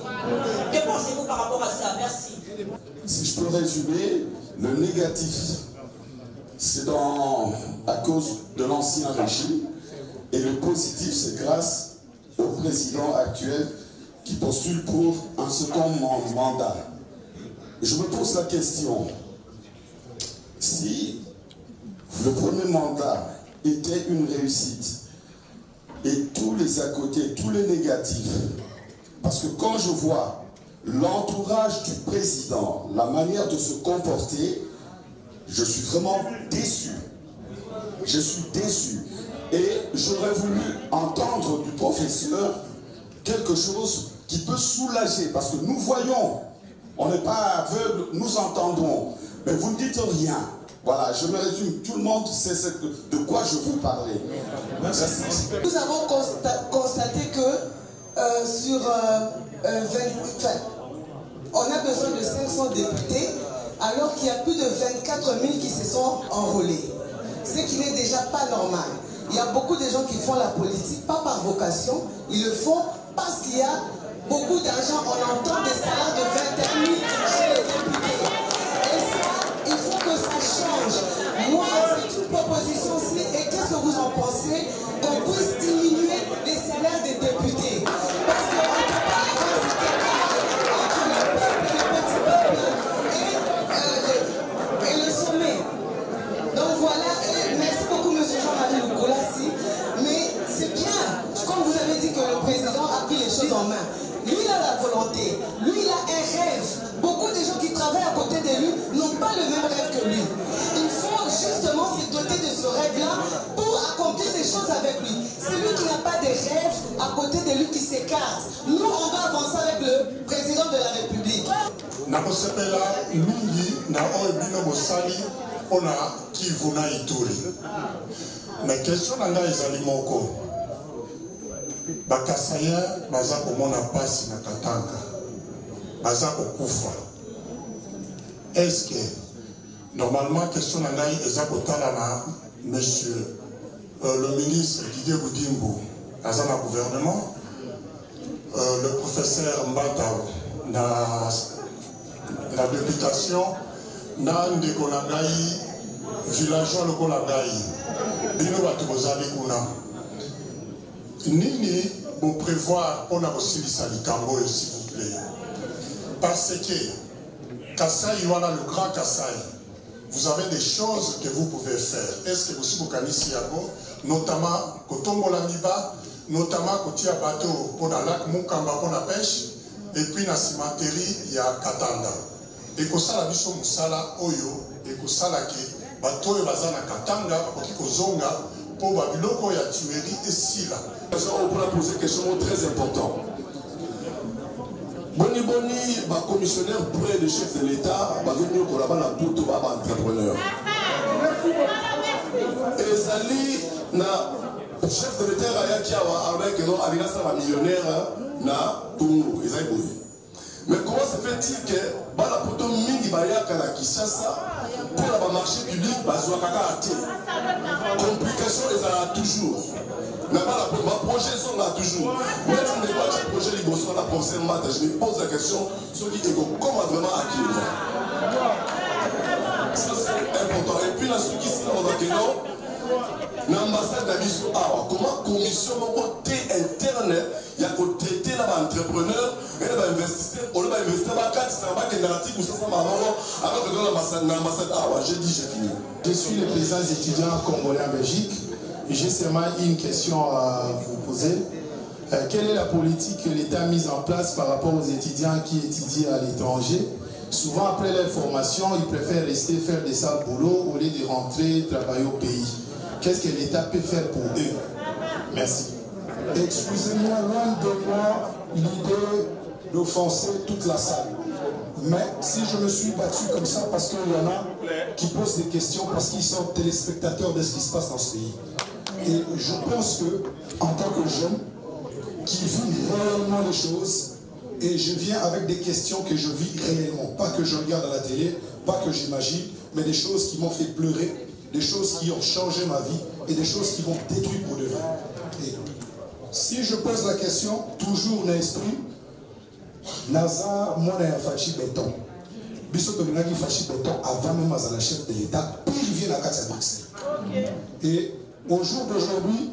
Que pensez-vous par rapport à ça? Merci. Si je peux résumer, le négatif, c'est à cause de l'ancien régime, et le positif, c'est grâce au président actuel qui postule pour un second mandat. Je me pose la question, si le premier mandat était une réussite et tous les à côté, tous les négatifs, parce que quand je vois l'entourage du président, la manière de se comporter, je suis vraiment déçu. Je suis déçu. Et j'aurais voulu entendre du professeur quelque chose qui peut soulager, parce que nous voyons, on n'est pas aveugle, nous entendons, mais vous ne dites rien. Voilà, je me résume, tout le monde sait de quoi je veux parler. Merci. Nous avons constaté que sur 28, on a besoin de 500 députés, alors qu'il y a plus de 24 000 qui se sont enrôlés. Ce qui n'est déjà pas normal. Il y a beaucoup de gens qui font la politique, pas par vocation, ils le font parce qu'il y a beaucoup d'argent. On entend des salaires de 21 000 chez les députés. Et ça, il faut que ça change. Moi, c'est une proposition aussi, et qu'est-ce que vous en pensez, qu'on puisse diminuer les salaires des députés. Parce qu'on ne peut pas avoir cet écart entre le peuple et le petit peuple et le sommet. Donc voilà, et merci beaucoup M. Jean-Marie Lukolassi, mais c'est bien, comme vous avez dit que le président a pris les choses en main. Lui, il a la volonté, lui, il a un rêve. Beaucoup de gens qui travaillent à côté de lui n'ont pas le même rêve que lui. Il faut justement se doter de ce rêve-là pour accomplir des choses avec lui. Celui qui n'a pas de rêve à côté de lui qui s'écarte. Nous, on va avancer avec le président de la République. Nakosepela mingi na oebino bosali ona kivuna ituri. Mais question na nga ezali moko. Bakasaya baza komona pasi na Katanga. Baza kokufa. Est-ce que normalement question na ngai eza kotala na monsieur le ministre Didier Goudimbo aza na gouvernement, le professeur Mbata na la députation na ndeko na ngai villageois lokola ngai bino bato bozali kuna nini vous prévoir pour la kosilisa likambo s'il vous plaît, parce que Kasai, voilà le grand Kasai, vous avez des choses que vous pouvez faire. Est-ce que vous soukanisi yabo, notamment kotombo la miba, notamment kotia bateau pour la lac Mukamba pour la pêche, et puis la cimenterie il y a Katanda. Et que ça la biso musala oyo, et que ça la ke bateau et bazana Katanga, parce que zonga pour babiloko ya tuerie et sila. On pourra poser une question très importante. Boni Boni, ma commissionnaire près le chef de l'État, va venir pour la banane pour tout entrepreneur. Et Zali, na chef de l'État, avec un millionnaire, na Tungu, mais comment se fait-il que la poto mingi bayaka na Kinshasa pour le marché public, bazouakaka até complication est toujours. Ma projet sont là toujours. Même si on n'est pas un projet libre sur la professeur Mata, je me pose la question sur qui est comment vraiment acquérir. Ça c'est important. Et puis là, ce qui se passe dans l'ambassade d'Abisso, comment commission côté interne, il y a côté traiter l'entrepreneur et l'investisseur, on va investir dans 400 qui est dans l'article ou 500 alors que dans l'ambassade, j'ai dit, j'ai fini. Je suis le président des étudiants congolais en Belgique. J'ai seulement une question à vous poser. Quelle est la politique que l'État a mise en place par rapport aux étudiants qui étudient à l'étranger? Souvent, après leur formation, ils préfèrent rester faire des sales boulots au lieu de rentrer travailler au pays. Qu'est-ce que l'État peut faire pour eux? Merci. Excusez-moi, loin de moi l'idée d'offenser toute la salle. Mais si je me suis battu comme ça, parce qu'il y en a qui posent des questions, parce qu'ils sont téléspectateurs de ce qui se passe dans ce pays. Et je pense que, en tant que jeune, qui vit réellement les choses, et je viens avec des questions que je vis réellement, pas que je regarde à la télé, pas que j'imagine, mais des choses qui m'ont fait pleurer, des choses qui ont changé ma vie, et des choses qui vont détruire pour de vrai. Et si je pose la question, toujours l'esprit, Naza, moi, je suis béton. Biso to binagi fachi béton avant même à la chef de l'État, puis il vient à Bruxelles. Et au jour d'aujourd'hui,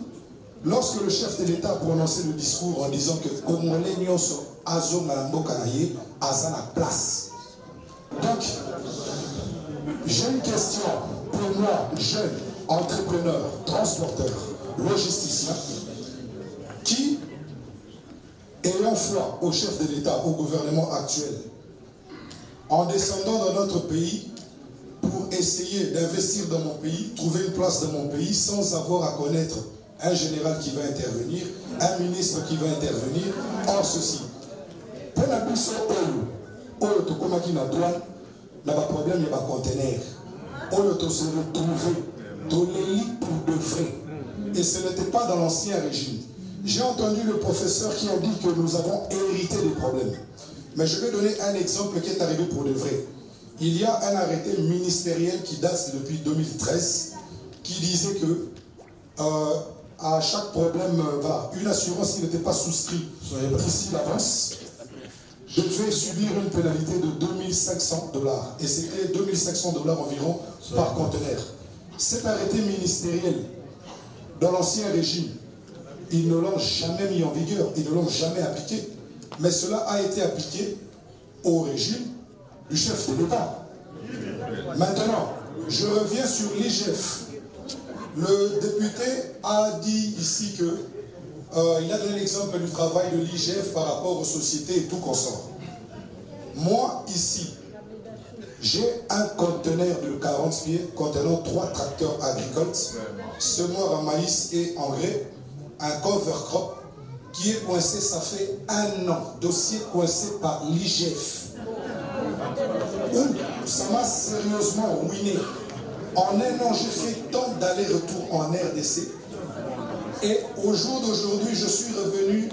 lorsque le chef de l'État a prononcé le discours en disant que Congolais nyonso azo malamboka naye aza na place. Donc, j'ai une question pour moi, jeune, entrepreneur, transporteur, logisticien, qui, ayant foi au chef de l'État, au gouvernement actuel, en descendant dans notre pays pour essayer d'investir dans mon pays, trouver une place dans mon pays sans avoir à connaître un général qui va intervenir, un ministre qui va intervenir, or ceci. Pour la biso oyo tokomaki na douane, na ba problème ya ba conteneur. Oyo to se retrouver dans l'élite pour de vrai. Et ce n'était pas dans l'ancien régime. J'ai entendu le professeur qui a dit que nous avons hérité des problèmes. Mais je vais donner un exemple qui est arrivé pour de vrai. Il y a un arrêté ministériel qui date depuis 2013 qui disait que à chaque problème, une assurance qui n'était pas souscrite ici d'avance devait subir une pénalité de $2500. Et c'était $2500 environ par conteneur. Cet arrêté ministériel, dans l'ancien régime, ils ne l'ont jamais mis en vigueur, ils ne l'ont jamais appliqué. Mais cela a été appliqué au régime du chef de l'État. Maintenant, je reviens sur l'IGF. Le député a dit ici que il a donné l'exemple du travail de l'IGF par rapport aux sociétés et tout consort. Moi, ici, j'ai un conteneur de 40 pieds contenant 3 tracteurs agricoles, semoirs à maïs et engrais, un cover crop qui est coincé, ça fait 1 an, dossier coincé par l'IGF. Ça m'a sérieusement ruiné. En 1 an, j'ai fait tant d'allers-retours en RDC. Et au jour d'aujourd'hui, je suis revenu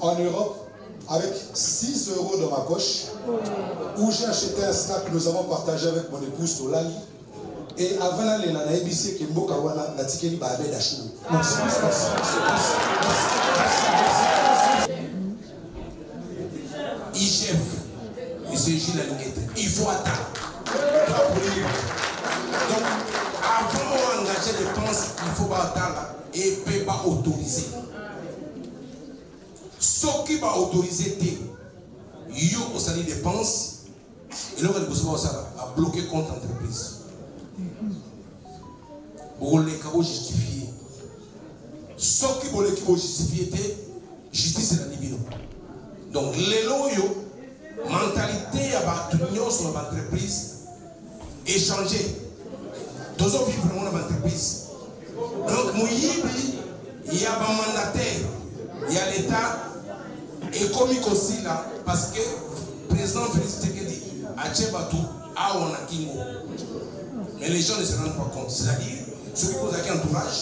en Europe avec 6 € dans ma poche, où j'ai acheté un snack que nous avons partagé avec mon épouse Tolali. Et avant d'aller dans l'ABC, qui est Mbokawana, la tikeli Babé Dachou. Merci. IGF, il s'agit de la lignette. Il faut attendre. Donc, avant d'engager des dépenses, il faut attendre et ne peut pas autoriser. Ce qui va autoriser, il y a des dépenses, et là, il va bloquer contre l'entreprise. Pour les cas justifiés. Ce qui va justifier, justice c'est la libino. Donc, les loyaux, mentalité à l'union sur l'entreprise, échanger. Tous vivre dans l'entreprise. Donc, il y a un mandataire, il y a l'État, et comique aussi là, parce que le président Félix Tshisekedi a Tchebatou, a Wanakingo. Mais les gens ne se rendent pas compte. C'est-à-dire, ceux qui posent un entourage,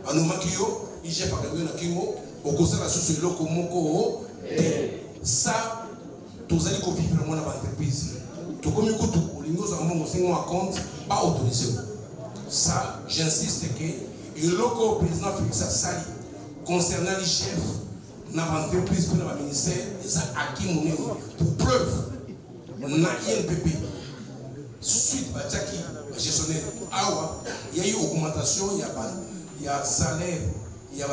à nous maquillons, ils jettent par le Kingo, au conseil de la société, ça, tous allez vivre dans l'entreprise. Tout comme il coûte, on a compte, pas autorisé. Ça, j'insiste que le président Félix Sali, concernant les chefs, dans l'entreprise, pour le ministère, ils ont acquis pour preuve, on a INPP. Suite à Jackie, gestionnaire, il y a eu augmentation, il y a salaire, il y a 50%.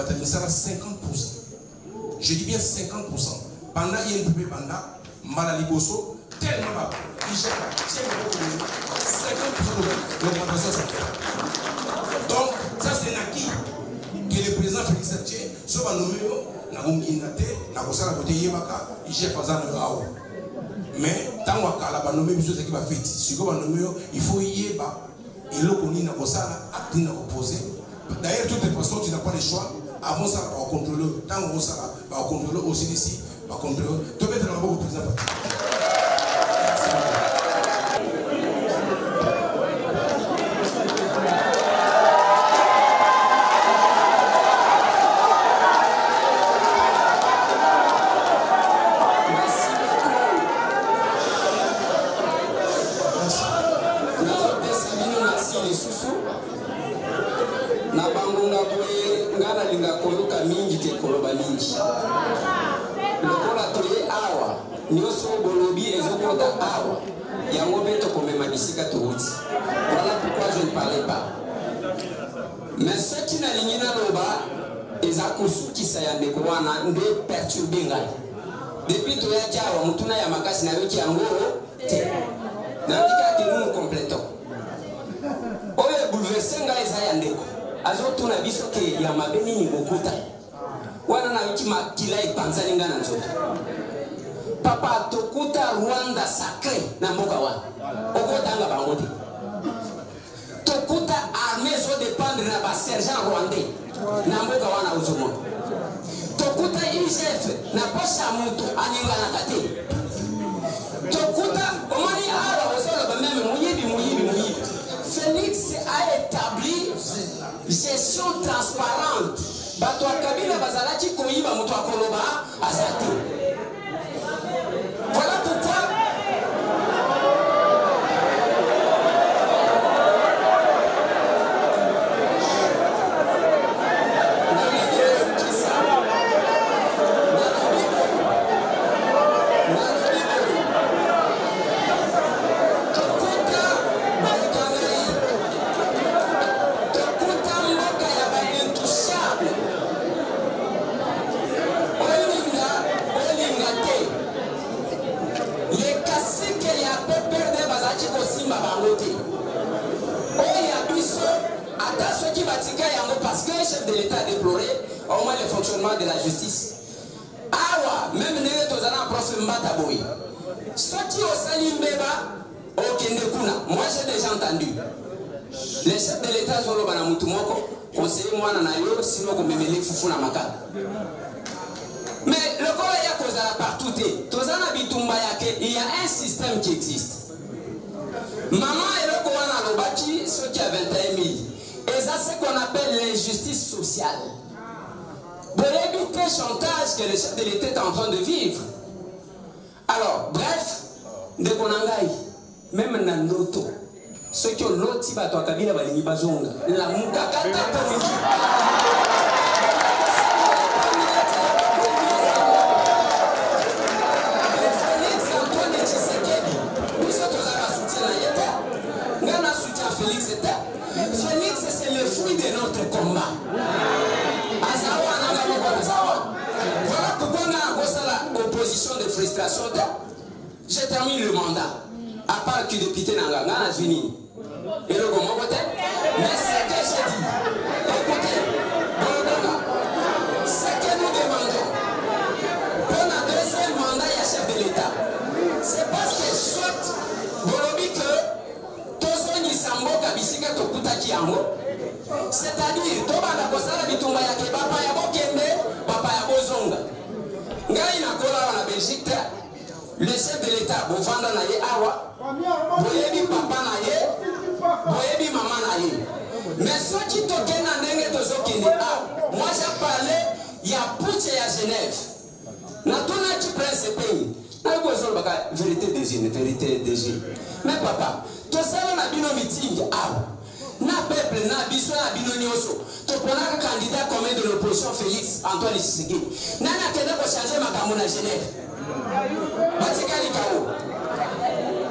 Je dis bien 50%. Pendant INPP, pendant Malaliboso, tellement bas. Il gère 50% d'augmentation salariale. Donc, ça c'est un acquis que le président Félix Tshisekedi, ce va nommer, mais tant que nommer il faut y aller. Et là, on a opposé. D'ailleurs, toutes les façons, tu n'as pas le choix. Avant ça, on contrôle. Tant qu'on ça, on contrôle aussi ici. On contrôle. Tu peux mettre dans le président. Voilà pourquoi je ne parlais pas. Mais ceux qui n'ont rien à l'oba, ils ont qui sont perturbés. Depuis que tu as dit que tu as makasi na yoki yango te. Nandika que nous complétons. Oye bouleversé nga eza ndeko. Azoto na biso ke ya mabeni ni bokuta. Wana na yoki makila ipanzani nga na nzoto. Papa tokuta Rwanda sacré na mboka wana. Okotanga bango te. Tokuta armée zo dépendre na ba sergent rwandais. na mboka wana uzomona tokuta IGF na posha mutu aningana kate tokuta omani awa osolo ba meme muyibi Félix a établi gestion transparente bato akabila bazalaki koyiba mutu akoloba azati. Voilà pourquoi parce que le chef de l'État a déploré au moins le fonctionnement de la justice. Awa, même les tozana prof Mbataboui. Soti osali mbeba okendekuna. Moi j'ai déjà entendu. Les chefs de l'État sont là mutumoko, conseiller moi na yo sino ko memele fufu na makala. Mais le corps ya kozala partout tozana bitumba yake, il y a un système qui existe. Maman eloko wana lobaki ceux qui a 21 000. Et ça, c'est ce qu'on appelle l'injustice sociale. Pour éviter le chantage que le chef de l'État est en train de vivre. Alors, bref, de Konangai, même Nandoto, ceux qui ont l'autre, la Mukakata Félix, c'est le fruit de notre combat. Voilà pourquoi on a l'opposition de frustration. J'ai terminé le mandat. À part que député n'a fini. Et le comment voter. Mais ce que j'ai dit, écoutez, ce que nous demandons pour le deuxième mandat, il y a chef de l'État. C'est parce que soit Bolobi que c'est-à-dire, Tobanda Kosala Bitumba Yake, Papa Yabo Kende, Papa Yabo Zonga. Ngai na kola na Belgique, le chef de l'État, Bofanda na ye awa, Boyebi papa na ye, Boyebi maman na ye. Mais ceux qui toquent na ndenge tozo kende, moi j'ai parlé, il y a Pouche à Genève. Na tona tu prends ce pays. Na besoin baka vérité des yeux. Mais papa, tout ça on a bino meeting na peuple na biso na bino nyoso to ponaka candidat commun de l'opposition Félix Antoine Tshisekedi nana kende ko changer makambo na Genève batikali kawo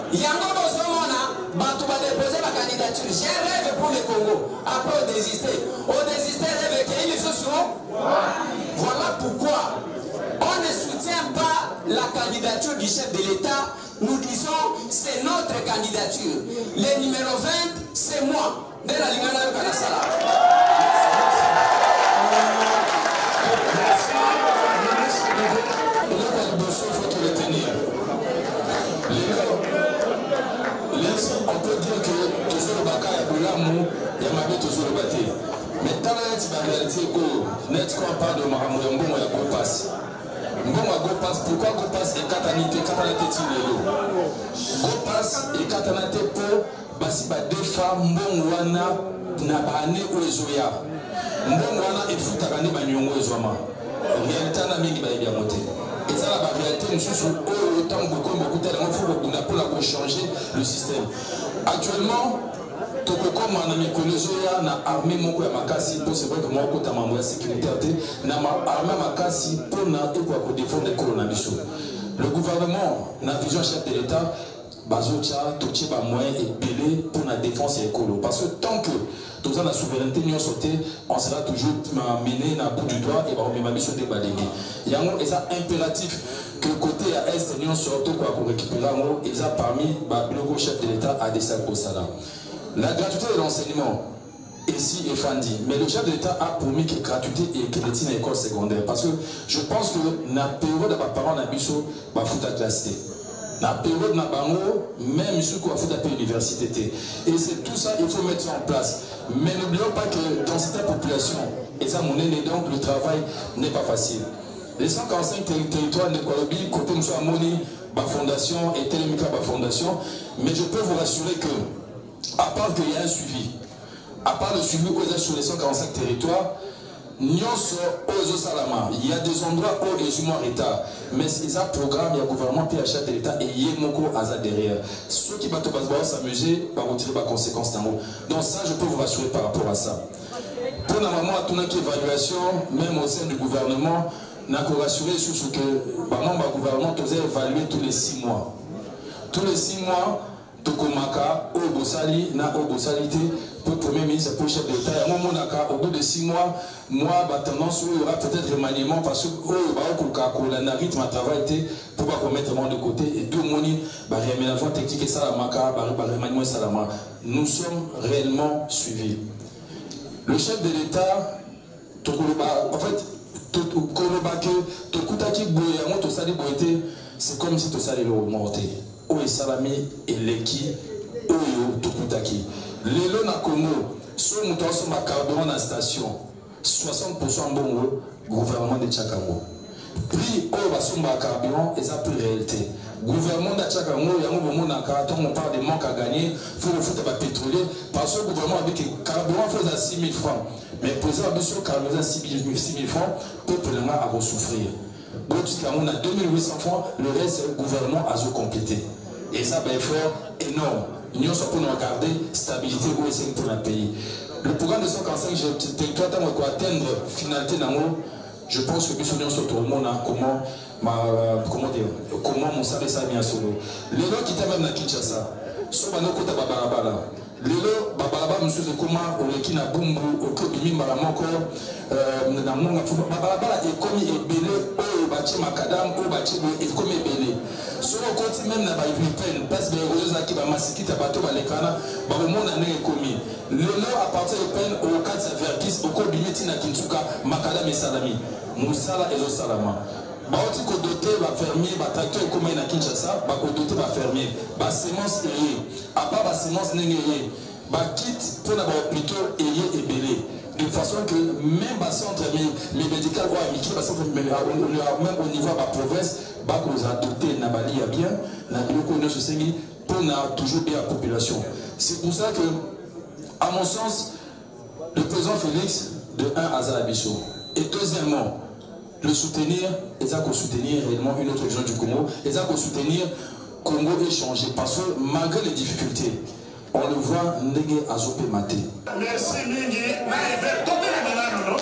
yango bozomona bato ba déposer ma candidature. J'ai rêve pour le Congo après au désister rêve que ils se sont. Voilà pourquoi on ne soutient pas la candidature du chef de l'État. Nous disons c'est notre candidature. Le numéro 20 c'est moi. De la Lingana de Kanasala. On peut dire que toujours le baka est pour l'amour, il y a ma vie toujours le bâti. Mais tant que la réalité net qu'on parle de Mahamou, il y a go pass. Go pass, pourquoi go pass et katanité tilelo? Go pass et katanate pour basi ba defa mbongwana na bane ozoya. Mbongwana efutaka ne banyongo ezwama. Réalité na mingi ba ebia moté. Et ça la réalité nous sous autant beaucoup pour changer le système. Actuellement, Tokoko manami kolezoya na armée moko ya makasi pour c'est vrai que moi côté mambo ya sécurité na armée makasi pour na pour défendre le coronavirus. Le gouvernement na vision chef de l'État bazocha touché ba moyen et belé pour la défense et écolo parce que tant que tout ça la souveraineté nous sauté on sera toujours mené na bout du doigt et ba on m'a sauté balégué yango et ça impératif que côté à est nous surtout quoi pour récupérer ngo et ça parmi ba le chef de l'État a des sacs au salaire. La gratuité de l'enseignement ici est fandi, mais le chef de l'État a promis que gratuité et que les une école secondaire parce que je pense que na période de parents na biso ba futa classe. La période na bango même sur quoi faut appeler l'université et c'est tout ça il faut mettre ça en place mais n'oublions pas que dans cette population et ça monnaie, donc le travail n'est pas facile. Les 145 territoires de Koualobi, côté M. Amoni, ma fondation et Télémica, ma fondation, mais je peux vous rassurer que, à part qu'il y a un suivi, à part le suivi sur les 145 territoires, il y a des endroits où les humains retard, mais c'est un programme, il y a un gouvernement, puis achat de l'État et il y a Moko Aza derrière. Ceux qui vont s'amuser, vont retirer les conséquences d'un mot. Donc ça, je peux vous rassurer par rapport à ça. Pour la maman, à toute notre évaluation, même au sein du gouvernement, on a rassuré sur ce que le gouvernement doit évaluer tous les 6 mois. Tous les 6 mois, Tokomaka, Obosali, na Obosalité, pour le Premier ministre, pour le chef d'État. Au bout de 6 mois, moi, tendance, il y aura peut-être remaniement parce que le rythme à travail était pour ne pas remettre de côté et tout le monde, réaménagement technique et salamaka, remaniement et salama. Nous sommes réellement suivis. Le chef de l'État, en fait, c'est comme si tu salais le monté. Oye salami eleki oyo tokutaki lelo na Congo so muto asomba carburant na station 60% bongo gouvernement de Tchakango prix oyo basomba carburant eza plus réalité gouvernement de Tchakango yango bomonaka tant on parle de manque à gagner faut le foutre ba pétrolier parce que gouvernement a dit que carburant faisait 6 000 francs mais poser la sur carburant 6 000 francs peuple là a souffrir donc jusqu'à on a 2800 francs le reste le gouvernement a complété. Et ça, c'est un effort énorme. Nous sommes pour nous regarder stabilité pour le pays. Le programme de 145, pour atteindre la finalité, je pense que nous sommes tout le monde comment mon salaire ça bien solo. Les gens qui étaient même à Kinshasa, sont à nos côtés Babarabala. Les gens, Babarabala, monsieur Zekoma, qui na Bumbu, au Kobimi, Malamoko, Babarabala est commis et belé, au bâti Macadam, au bâti est commis et belé. Sur le côté même, il y a une peine, parce que les gens qui ont massacré les bateaux, les canards, le monde est commis. Le lot appartient aux peines au 4 Verkis, au Kobimi, Tina Kinsuka, Macadam et Salami. Moussala et Osalama. Baoti ko doté ba fermier ba tracteur comme na Kinshasa ba ko doté ba fermier ba semence et à part ba semence nengé ba kit pour na ba hôpital et belé de façon que même ba centre mais médical ou amitié ba centre même au niveau ba province ba ko adopter na bali ya bien na biloko no se sengi pour na toujours bien la population. C'est pour ça que à mon sens le président Félix de 1 à Zalabiso et deuxièmement le soutenir, et ça qu'on soutenir réellement une autre région du Congo, et ça qu'on soutenir Congo échanger parce que malgré les difficultés, on le voit Ndenge Azopé Maté. Merci Mingi, naïve, tentez la banane, non?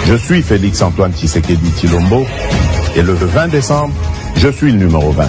Je suis Félix Antoine Tshisekedi Tshilombo et le 20 décembre, je suis le numéro 20.